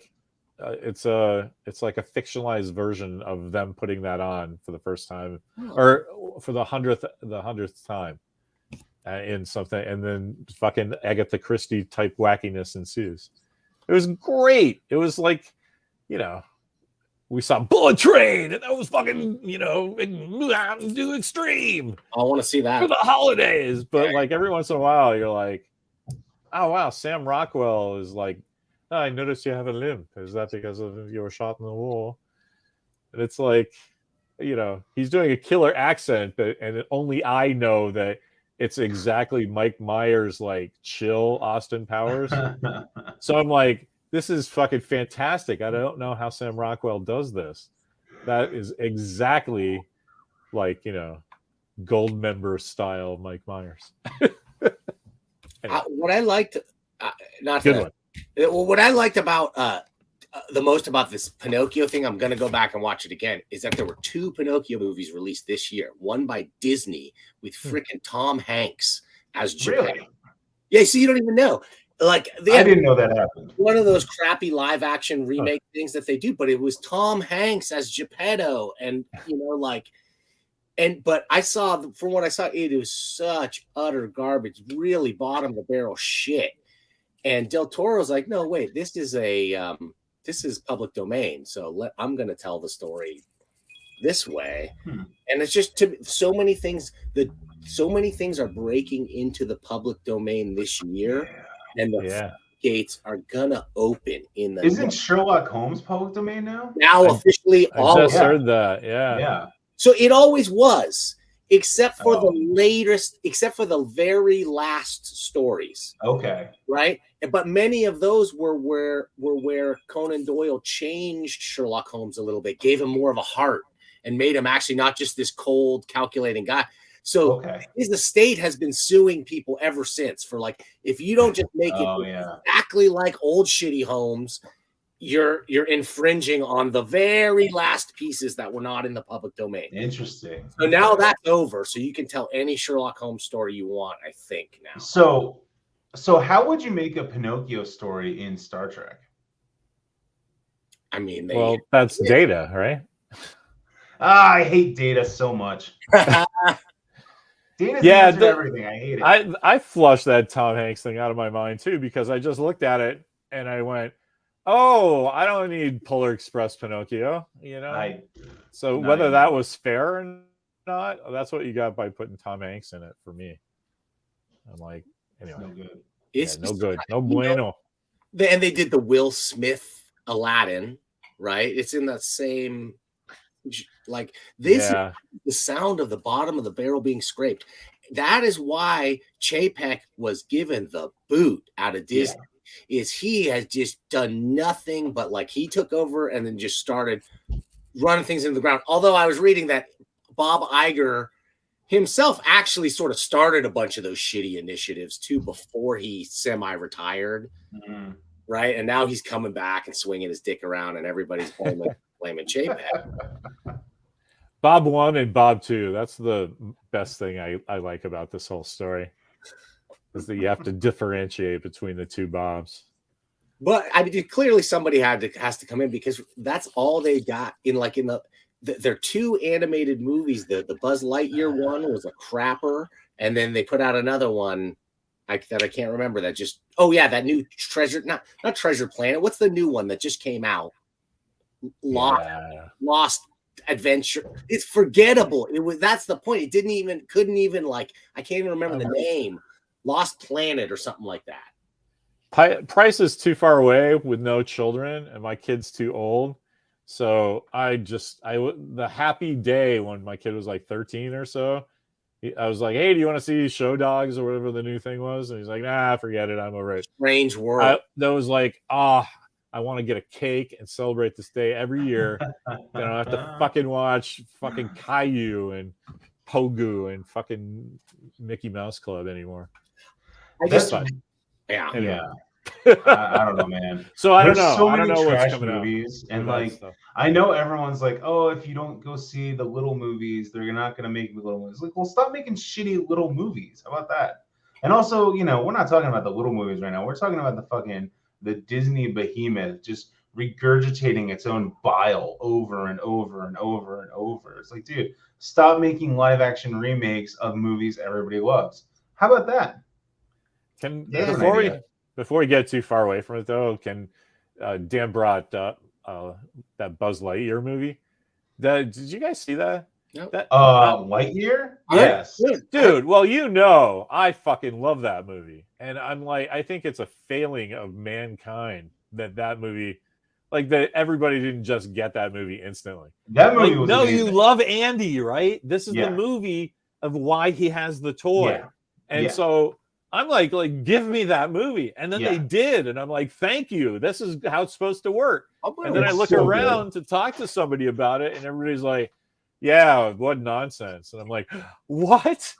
it's like a fictionalized version of them putting that on for the first time, or for the hundredth time, in something, and then fucking Agatha Christie type wackiness ensues. It was great. It was like, we saw Bullet Train, and that was fucking, do extreme. I want to see that for the holidays. But like every once in a while, you're like, oh wow, Sam Rockwell is like, oh, I noticed you have a limp. Is that because of your shot in the wall? And it's like, he's doing a killer accent, and only I know that it's exactly Mike Myers, like chill Austin Powers. So I'm like, this is fucking fantastic. I don't know how Sam Rockwell does this. That is exactly like, Gold Member style Mike Myers. Anyway. What I liked, what I liked about the most about this Pinocchio thing, I'm going to go back and watch it again, is that there were 2 Pinocchio movies released this year. One by Disney with freaking Tom Hanks as Geppetto. Really? Yeah, so you don't even know. Like I didn't know that happened. One of those crappy live action remake things that they do, but it was Tom Hanks as Geppetto, and but I saw, from what I saw, it was such utter garbage, really bottom of the barrel shit. And Del Toro's like, no, wait, this is public domain, so I'm going to tell the story this way. And it's just so many things are breaking into the public domain this year, and the gates are gonna open in the. Isn't Sherlock Holmes public domain now? Now officially, I just heard that. Yeah. So it always was, except for except for the very last stories. Okay. Right. But many of those were where Conan Doyle changed Sherlock Holmes a little bit, gave him more of a heart, and made him actually not just this cold, calculating guy. So his estate has been suing people ever since for, like, if you don't just make it exactly like old shitty Holmes, you're infringing on the very last pieces that were not in the public domain. Interesting. So now that's over. So you can tell any Sherlock Holmes story you want, I think, now. So how would you make a Pinocchio story in Star Trek? I mean, that's Data, right? I hate Data so much. Data's everything. I hate it. I flushed that Tom Hanks thing out of my mind too, because I just looked at it and I went, oh, I don't need Polar Express Pinocchio, So whether that was fair or not, that's what you got by putting Tom Hanks in it for me. I'm like, anyway, no good. No good. No bueno. And they did the Will Smith Aladdin, right? It's in that same, like, this is the sound of the bottom of the barrel being scraped. That is why Chapek was given the boot out of Disney. Is he has just done nothing but, like, he took over and then just started running things into the ground. Although I was reading that Bob Iger himself actually sort of started a bunch of those shitty initiatives too before he semi-retired, right? And now he's coming back and swinging his dick around, and everybody's blaming Chapek. Bob 1 and Bob 2. That's the best thing I like about this whole story. Is that you have to differentiate between the two Bobs. But I mean, clearly somebody has to come in, because that's all they got in their 2 animated movies. The Buzz Lightyear one was a crapper, and then they put out another one that I can't remember. That just that new not Treasure Planet. What's the new one that just came out? Lost Adventure. It's forgettable. That's the point. It couldn't even I can't even remember the name. Lost Planet or something like that. Price is too far away with no children, and my kid's too old. So the happy day when my kid was like 13 or so, I was like, hey, do you want to see Show Dogs or whatever the new thing was? And he's like, nah, forget it. I'm over it. Strange World. That was like, I want to get a cake and celebrate this day every year. I don't have to fucking watch fucking Caillou and Pogu and fucking Mickey Mouse Club anymore. I don't know, man. So I don't There's know. So I don't many know trash what's coming movies, out. And I know everyone's like, oh, if you don't go see the little movies, they're not going to make the little movies. Like, well, stop making shitty little movies. How about that? And also, we're not talking about the little movies right now. We're talking about the Disney behemoth just regurgitating its own bile over and over and over and over. It's like, dude, stop making live action remakes of movies everybody loves. How about that? That's an idea. Before we get too far away from it, though, can Dan brought up that Buzz Lightyear movie? Did you guys see that? Nope. Lightyear? Yes. Dude, well, you know, I fucking love that movie. And I'm like, I think it's a failing of mankind that movie, like that everybody didn't just get that movie instantly. That movie was no, amazing. you love Andy, right? This is the movie of why he has the toy. Yeah. And so I'm like, give me that movie. And then they did. And I'm like, thank you. This is how it's supposed to work. And then I look around to talk to somebody about it, and everybody's like, yeah, what nonsense. And I'm like, what?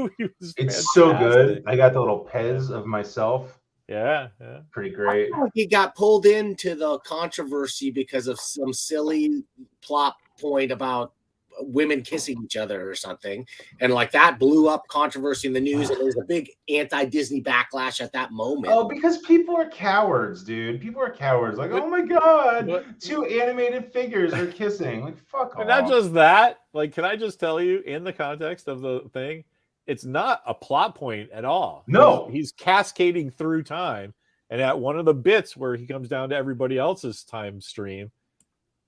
It's so good. I got the little Pez of myself. Yeah. Pretty great. He got pulled into the controversy because of some silly plot point about women kissing each other or something, and like that blew up controversy in the news, and there was a big anti-Disney backlash at that moment. Oh, because people are cowards, dude. People are cowards. Like, oh my god, two animated figures are kissing. Like, fuck off. And not just that. Like, can I just tell you, in the context of the thing, it's not a plot point at all. No, he's cascading through time, and at one of the bits where he comes down to everybody else's time stream,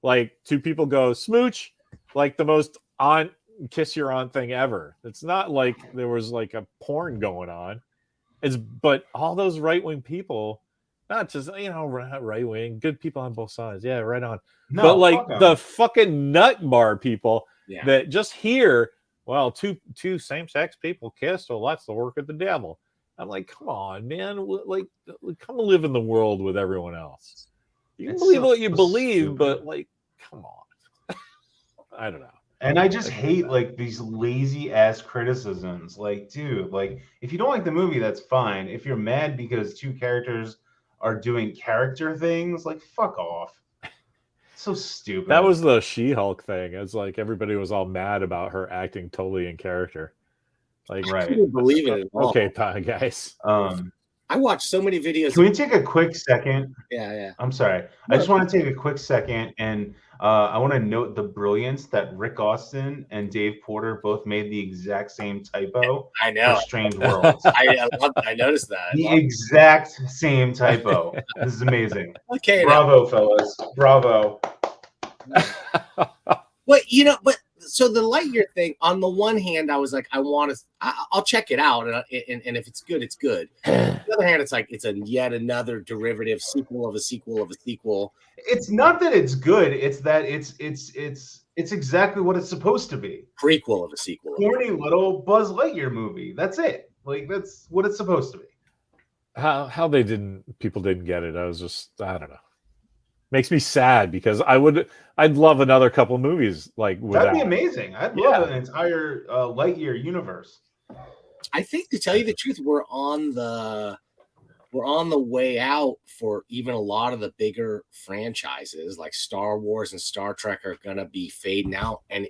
like two people go smooch. Like the most aunt kiss your aunt thing ever. It's not like there was like a porn going on. But all those right-wing people, not just, right-wing, good people on both sides. Yeah, right on. No, but like the fucking nut bar people that just hear, well, two same-sex people kissed, well, that's the work of the devil. I'm like, come on, man. Like, come live in the world with everyone else. You can believe what you believe, but like, come on. I don't know. And I just hate like these lazy ass criticisms. Like, dude, like if you don't like the movie, that's fine. If you're mad because two characters are doing character things, like fuck off. So stupid. That was the She-Hulk thing. It's like everybody was all mad about her acting totally in character. Like, I couldn't believe it at all. Okay, guys. I watched so many videos. Can we take a quick second? Yeah. I'm sorry. I just want to take a quick second, and I want to note the brilliance that Rick Austin and Dave Porter both made the exact same typo. I know. For Strange Worlds. I noticed that. The exact same typo. This is amazing. Okay. Bravo, fellas. Bravo. But so the Lightyear thing, on the one hand, I was like, I'll check it out, and if it's good, it's good. On the other hand, it's like it's yet another derivative sequel of a sequel of a sequel. It's not that it's good; it's that it's exactly what it's supposed to be. Prequel of a sequel. Corny little Buzz Lightyear movie. That's it. Like that's what it's supposed to be. How people didn't get it. I don't know. Makes me sad because I'd love another couple movies like with that'd be amazing. I'd love an entire Lightyear universe. I think, to tell you the truth, we're on the way out for even a lot of the bigger franchises like Star Wars and Star Trek are gonna be fading out, and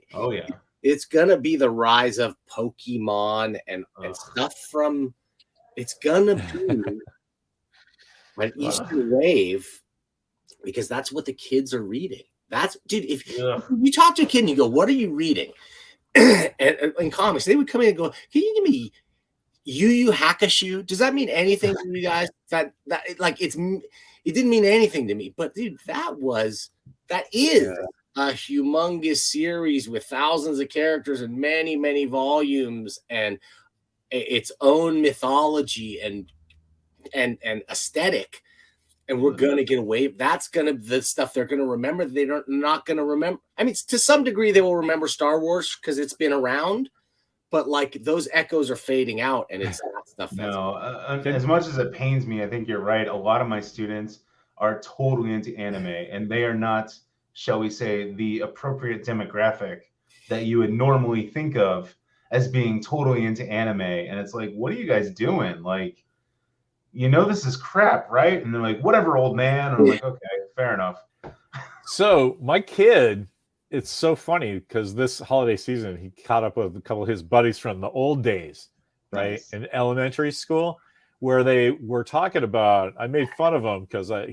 it's gonna be the rise of Pokemon and stuff from. It's gonna be an Eastern wave. Because that's what the kids are reading. If you talk to a kid and you go, what are you reading? and in comics, they would come in and go, can you give me Yu Yu Hakusho? Does that mean anything to you guys? It didn't mean anything to me. But dude, that is a humongous series with thousands of characters and many, many volumes and its own mythology and aesthetic. And we're going to get away. That's going to the stuff they're going to remember. They're not going to remember. I mean, to some degree, they will remember Star Wars because it's been around. But like those echoes are fading out, and it's that stuff. As much as it pains me, I think you're right. A lot of my students are totally into anime, and they are not, shall we say, the appropriate demographic that you would normally think of as being totally into anime. And it's like, what are you guys doing? Like, this is crap, right? And they're like, whatever, old man. And I'm like, okay, fair enough. So my kid, it's so funny because this holiday season, he caught up with a couple of his buddies from the old days, right? Nice. In elementary school. where they were talking about. I made fun of him because I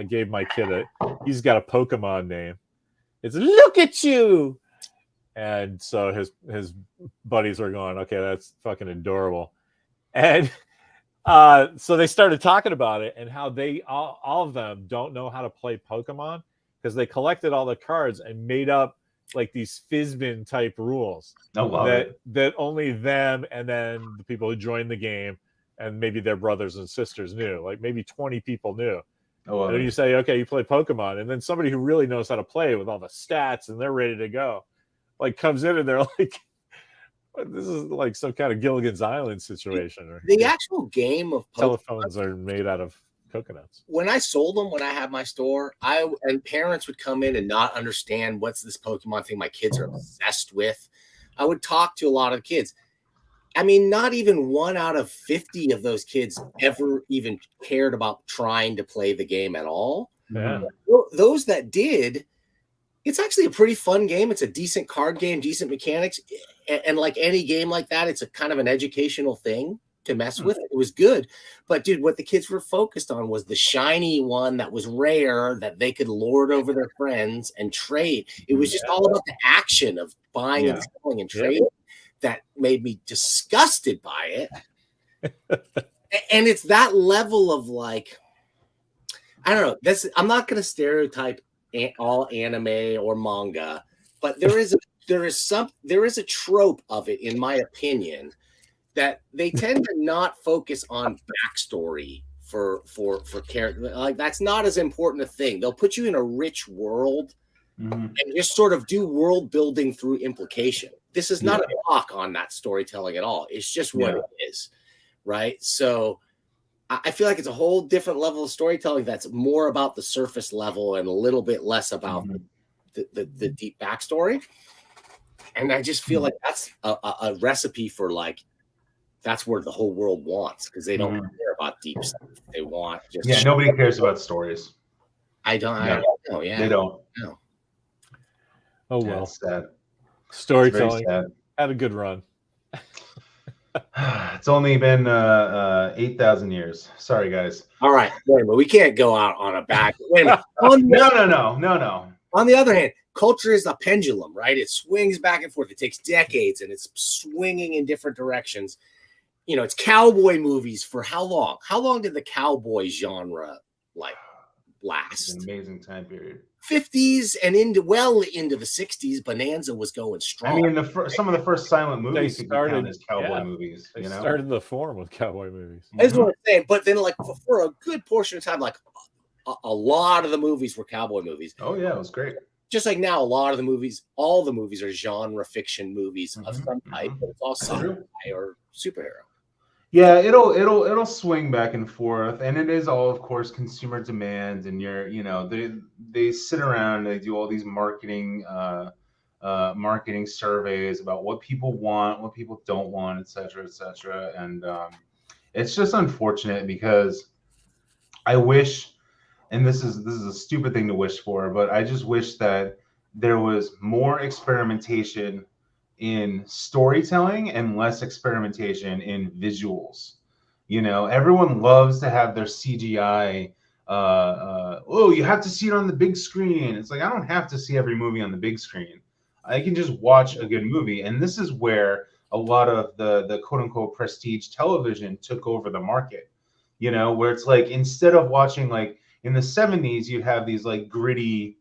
gave my kid he's got a Pokemon name. It's look at you, and so his buddies were going, okay, that's fucking adorable, and so they started talking about it and how they all of them don't know how to play Pokemon because they collected all the cards and made up like these Fizbin type rules that only them and then the people who joined the game and maybe their brothers and sisters knew. Like maybe 20 people knew. And then you say, okay, you play Pokemon, and then somebody who really knows how to play with all the stats and they're ready to go, like comes in and they're like, this is like some kind of Gilligan's Island situation. The actual game of Pokemon, telephones are made out of coconuts. When I sold them, when I had my store, and parents would come in and not understand what's this Pokemon thing my kids are obsessed with. I would talk to a lot of kids. I mean, not even 1 out of 50 of those kids ever even cared about trying to play the game at all. Yeah. Those that did, it's actually a pretty fun game. It's a decent card game, decent mechanics. And like any game like that, it's a kind of an educational thing to mess with. It was good. But dude, what the kids were focused on was the shiny one that was rare that they could lord over their friends and trade. It was just all about the action of buying and selling and trading. That made me disgusted by it. And it's that level of like, I don't know. I'm not going to stereotype all anime or manga, but there is a trope of it, in my opinion, that they tend to not focus on backstory for character. Like that's not as important a thing. They'll put you in a rich world and just sort of do world building through implication. This is not a knock on that storytelling at all. It's just what it is, right? So I feel like it's a whole different level of storytelling that's more about the surface level and a little bit less about the deep backstory. And I just feel like that's a recipe for like, that's where the whole world wants, because they don't care about deep stuff. They want just nobody cares about stories. I don't know. Yeah, they don't. No. Oh well. It's sad. Storytelling had a good run. It's only been 8,000 years. Sorry, guys. All right, wait a minute. We can't go out on a back. Wait a minute. No. On the other hand, culture is a pendulum, right? It swings back and forth. It takes decades, and it's swinging in different directions. You know, it's cowboy movies for how long? How long did the cowboy genre like last? It's an amazing time period. 50s and into the 60s. Bonanza was going strong. I mean, some of the first silent movies started as cowboy movies. They started the form with cowboy movies. That's what I'm saying. But then, like for a good portion of time, like a lot of the movies were cowboy movies. Oh yeah, it was great. Just like now, all the movies are genre fiction movies of some type, but it's all sci-fi or superhero. Yeah, it'll swing back and forth, and it is all, of course, consumer demand. And they sit around, they do all these marketing surveys about what people want, what people don't want, et cetera, and it's just unfortunate because I wish, and this is a stupid thing to wish for, but I just wish that there was more experimentation in storytelling and less experimentation in visuals. Everyone loves to have their CGI. You have to see it on the big screen. It's like, I don't have to see every movie on the big screen. I can just watch a good movie. And this is where a lot of the quote unquote prestige television took over the market, where it's like, instead of watching, like in the 70s, you'd have these like gritty,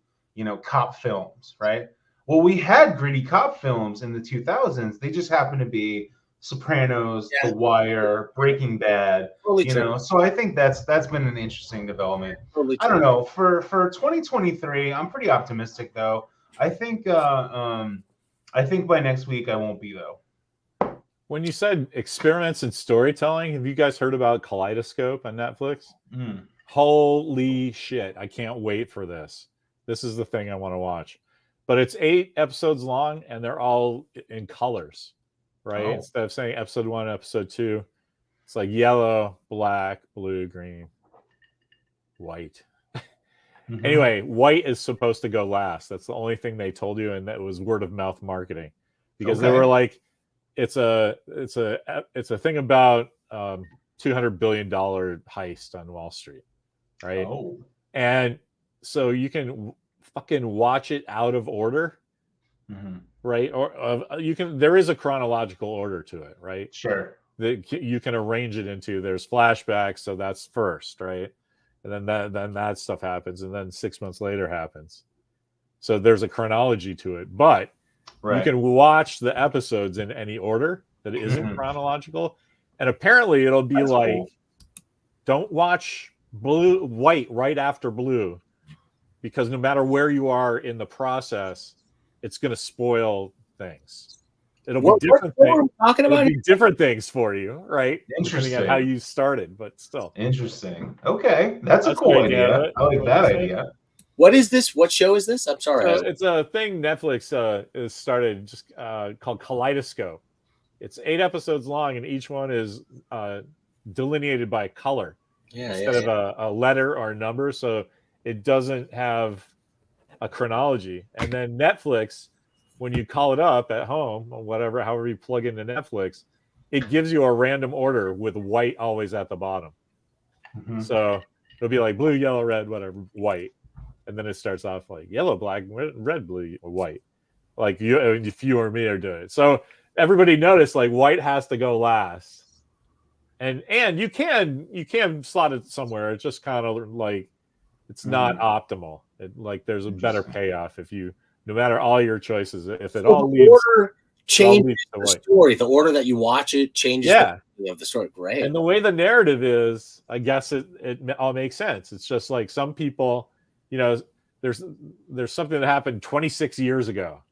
cop films, right? Well, we had gritty cop films in the 2000s. They just happened to be Sopranos, The Wire, Breaking Bad. Totally So I think that's been an interesting development. Totally I don't know. For 2023, I'm pretty optimistic though. I think by next week I won't be though. When you said experiments in storytelling, have you guys heard about Kaleidoscope on Netflix? Holy shit! I can't wait for this. This is the thing I want to watch. But it's 8 episodes long, and they're all in colors, right? Instead of saying episode 1, episode 2, it's like yellow, black, blue, green, white. Anyway, white is supposed to go last. That's the only thing they told you, and that was word of mouth marketing, because they were like, it's a thing about $200 billion heist on Wall Street, right? Oh. And so you can fucking watch it out of order, right? Or you can. There is a chronological order to it, right? Sure. That you can arrange it into. There's flashbacks, so that's first, right? And then that stuff happens, and then 6 months later happens. So there's a chronology to it, but you can watch the episodes in any order that isn't chronological. And apparently it'll be cool. Don't watch white right after blue, because no matter where you are in the process, it's going to spoil things. It'll be different things. It'll be different things for you, right? Depending on how you started, but still. Interesting. Okay, that's a cool idea. I like that idea. What is this? What show is this? I'm sorry. It's a thing Netflix is started just called Kaleidoscope. It's 8 episodes long, and each one is delineated by color instead of a letter or a number, so it doesn't have a chronology. And then Netflix, when you call it up at home or whatever, however you plug into Netflix, it gives you a random order with white always at the bottom. So it'll be like blue, yellow, red, whatever, white. And then it starts off like yellow, black, red, blue, white. Like if you or me are doing it. So everybody noticed like white has to go last. And you can slot it somewhere. It's just kind of like it's not optimal. Like there's a better payoff if you, no matter all your choices, if it all leads, order changes the story. The order that you watch it changes the story. Great. And the way the narrative is, I guess it all makes sense. It's just like some people, you know, there's something that happened 26 years ago.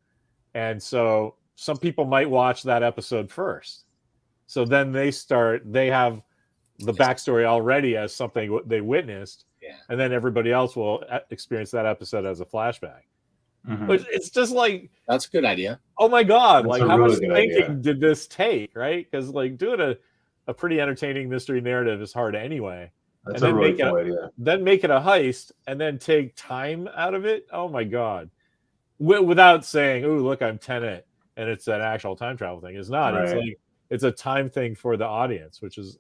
And so some people might watch that episode first. So then they have the backstory already as something they witnessed. Yeah. And then everybody else will experience that episode as a flashback. But it's just like, that's a good idea. Oh my God. That's like how much thinking did this take? Right. Because like doing a pretty entertaining mystery narrative is hard anyway. That's a really cool idea. Then make it a heist and then take time out of it. Oh my God. Without saying, oh, look, I'm Tenet and it's an actual time travel thing. It's not. Right. It's like it's a time thing for the audience, which is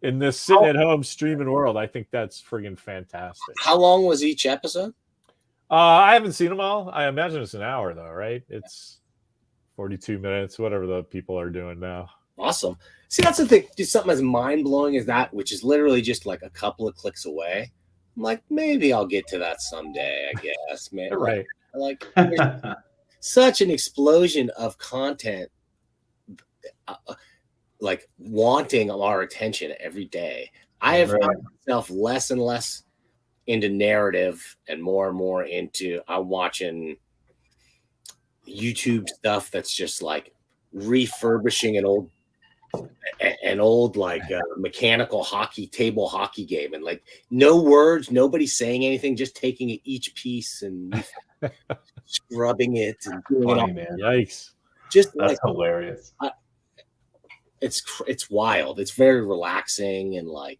in this sitting at home streaming world, I think that's friggin' fantastic. How long was each episode? I haven't seen them all. I imagine it's an hour though, right? It's 42 minutes, whatever the people are doing now. Awesome. See, that's the thing. Just something as mind-blowing as that, which is literally just like a couple of clicks away. I'm like, maybe I'll get to that someday, I guess, man. Right. Like such an explosion of content, like wanting our attention every day. I have found myself less and less into narrative and more into I'm watching YouTube stuff that's just like refurbishing an old like mechanical table hockey game, and like no words, nobody saying anything, just taking each piece and scrubbing it and doing it all. Man. Yikes. Just that's hilarious. It's wild. It's very relaxing and like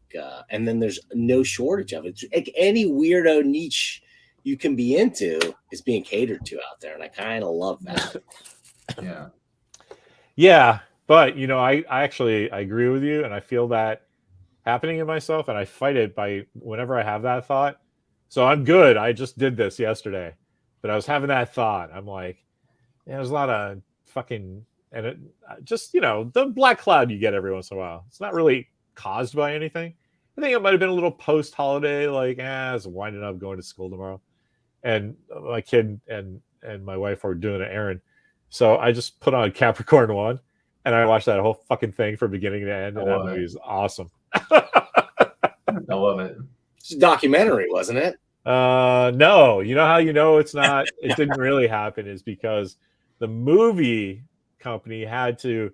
and then there's no shortage of it. It's like any weirdo niche you can be into is being catered to out there, and I kind of love that. Yeah, but you know, I agree with you, and I feel that happening in myself, and I fight it by whenever I have that thought. So I'm good. I just did this yesterday, but I was having that thought. I'm like, there's a lot of fucking. And it just, you know, the black cloud you get every once in a while. It's not really caused by anything. I think it might have been a little post-holiday, like, I was winding up going to school tomorrow. And my kid and my wife are doing an errand. So I just put on Capricorn 1, and I watched that whole fucking thing from beginning to end. And that movie is awesome. I love it. It's a documentary, wasn't it? No. You know how you know it's not, it didn't really happen is because the movie company had to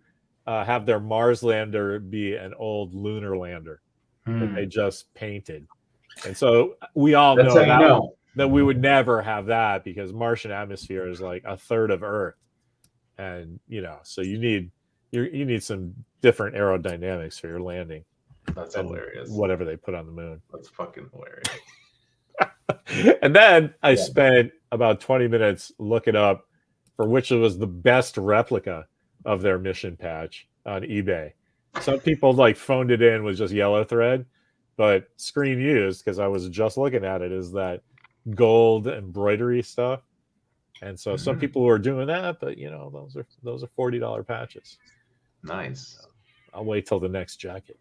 have their Mars lander be an old lunar lander that they just painted, and so we all know that we would never have that because Martian atmosphere is like a third of Earth, and you know, so you need some different aerodynamics for your landing. That's hilarious. Whatever they put on the moon. That's fucking hilarious. And then I spent about 20 minutes looking up for which was the best replica of their mission patch on eBay. Some people like phoned it in with just yellow thread, but Screen Used, because I was just looking at it, is that gold embroidery stuff. And so some people were doing that, but you know, those are $40 patches. Nice. I'll wait till the next jacket.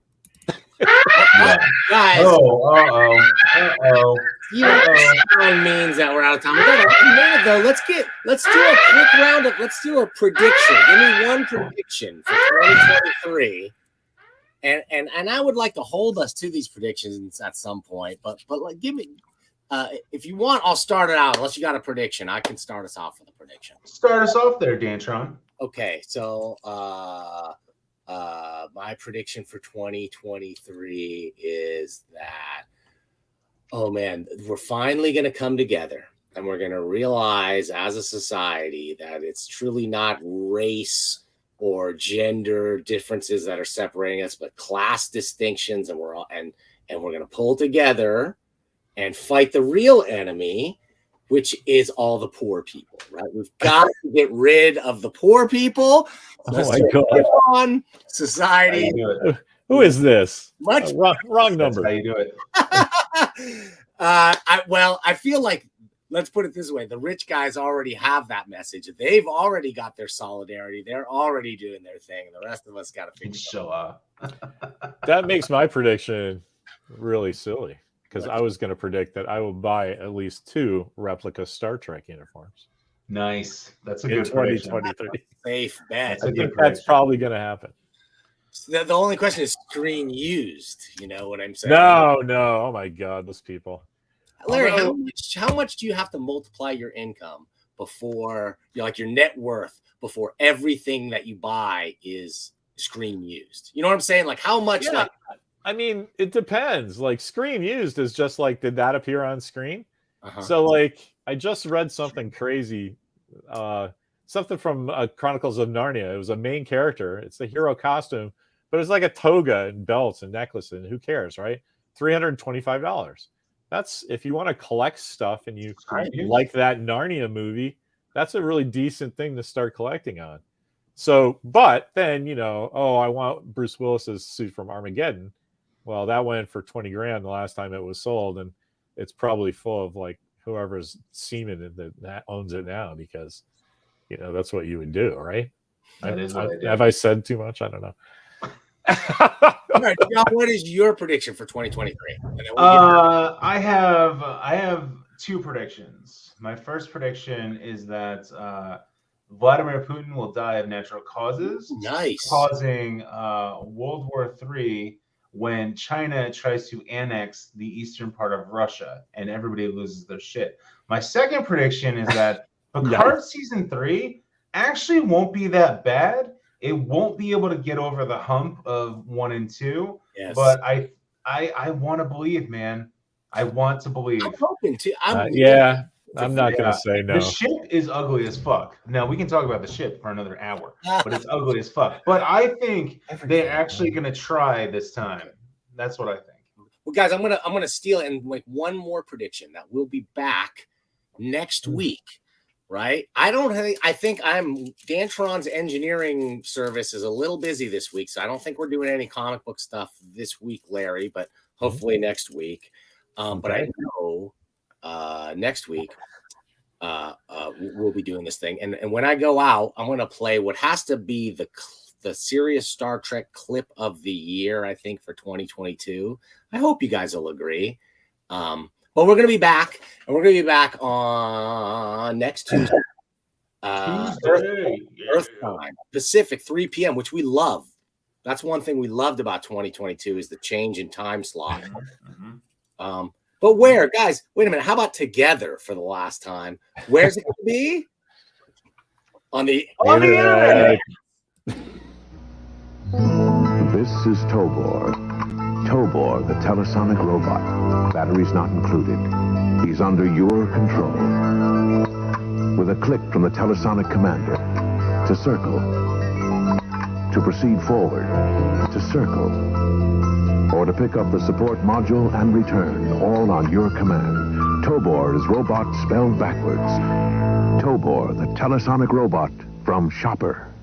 Guys, You know that means that we're out of time. We got a minute though. Let's do a quick round of. Let's do a prediction. Give me one prediction for 2023, and I would like to hold us to these predictions at some point. But like, give me. If you want, I'll start it out. Unless you got a prediction, I can start us off with a prediction. Start us off there, Dantron. Okay, so my prediction for 2023 is that, oh man, we're finally going to come together and we're going to realize as a society that it's truly not race or gender differences that are separating us, but class distinctions, and we're going to pull together and fight the real enemy, which is all the poor people, right? We've got to get rid of the poor people. Oh my God. On society. Who is this? Much wrong number. That's how you do it. I feel like, let's put it this way. The rich guys already have that message. They've already got their solidarity. They're already doing their thing. The rest of us got to figure it out. That makes my prediction really silly, because I was going to predict that I will buy at least 2 replica Star Trek uniforms. Nice. That's a in good prediction. 2023. Safe bet. I think that's probably going to happen. The only question is Screen Used. You know what I'm saying? No. Oh my God, those people. Larry, how much do you have to multiply your income before your net worth before everything that you buy is Screen Used? You know what I'm saying? Like how much? Yeah. I mean, it depends. Like Screen Used is just like, did that appear on screen? So like, I just read something crazy, something from Chronicles of Narnia. It was a main character. It's the hero costume, but it's like a toga and belts and necklace, and who cares, right? $325. That's, if you want to collect stuff and you like that Narnia movie, that's a really decent thing to start collecting on. So, but then, I want Bruce Willis's suit from Armageddon. Well, that went for $20,000 the last time it was sold, and it's probably full of like whoever's semen that owns it now, because that's what you would do, right? Have I said too much? I don't know. All right, John, what is your prediction for 2023? I have 2 predictions. My first prediction is that Vladimir Putin will die of natural causes, causing World War III when China tries to annex the eastern part of Russia and everybody loses their shit. My second prediction is that Picard season 3 actually won't be that bad. It won't be able to get over the hump of 1 and 2. Yes. But I want to believe, man. I want to believe. I'm hoping to. I'm not going to say no. The ship is ugly as fuck. Now, we can talk about the ship for another hour, but it's ugly as fuck. But I think they're actually going to try this time. That's what I think. Well, guys, I'm gonna steal it and make one more prediction that we'll be back next week. Right? I think Dantron's engineering service is a little busy this week, so I don't think we're doing any comic book stuff this week, Larry, but hopefully next week. But I know next week we'll be doing this thing. And when I go out, I'm going to play what has to be the Serious Star Trek clip of the year, I think, for 2022. I hope you guys will agree. But we're going to be back, and we're going to be back on next Tuesday. Earth time, Pacific, 3 p.m., which we love. That's one thing we loved about 2022 is the change in time slot. But where, guys, wait a minute. How about together for the last time? Where's it going to be? On the internet. This is Tobor. Tobor, the Telesonic robot. Batteries not included. He's under your control. With a click from the Telesonic commander, to circle, to proceed forward, to circle, or to pick up the support module and return, all on your command. Tobor is robot spelled backwards. Tobor, the Telesonic robot from Shopper.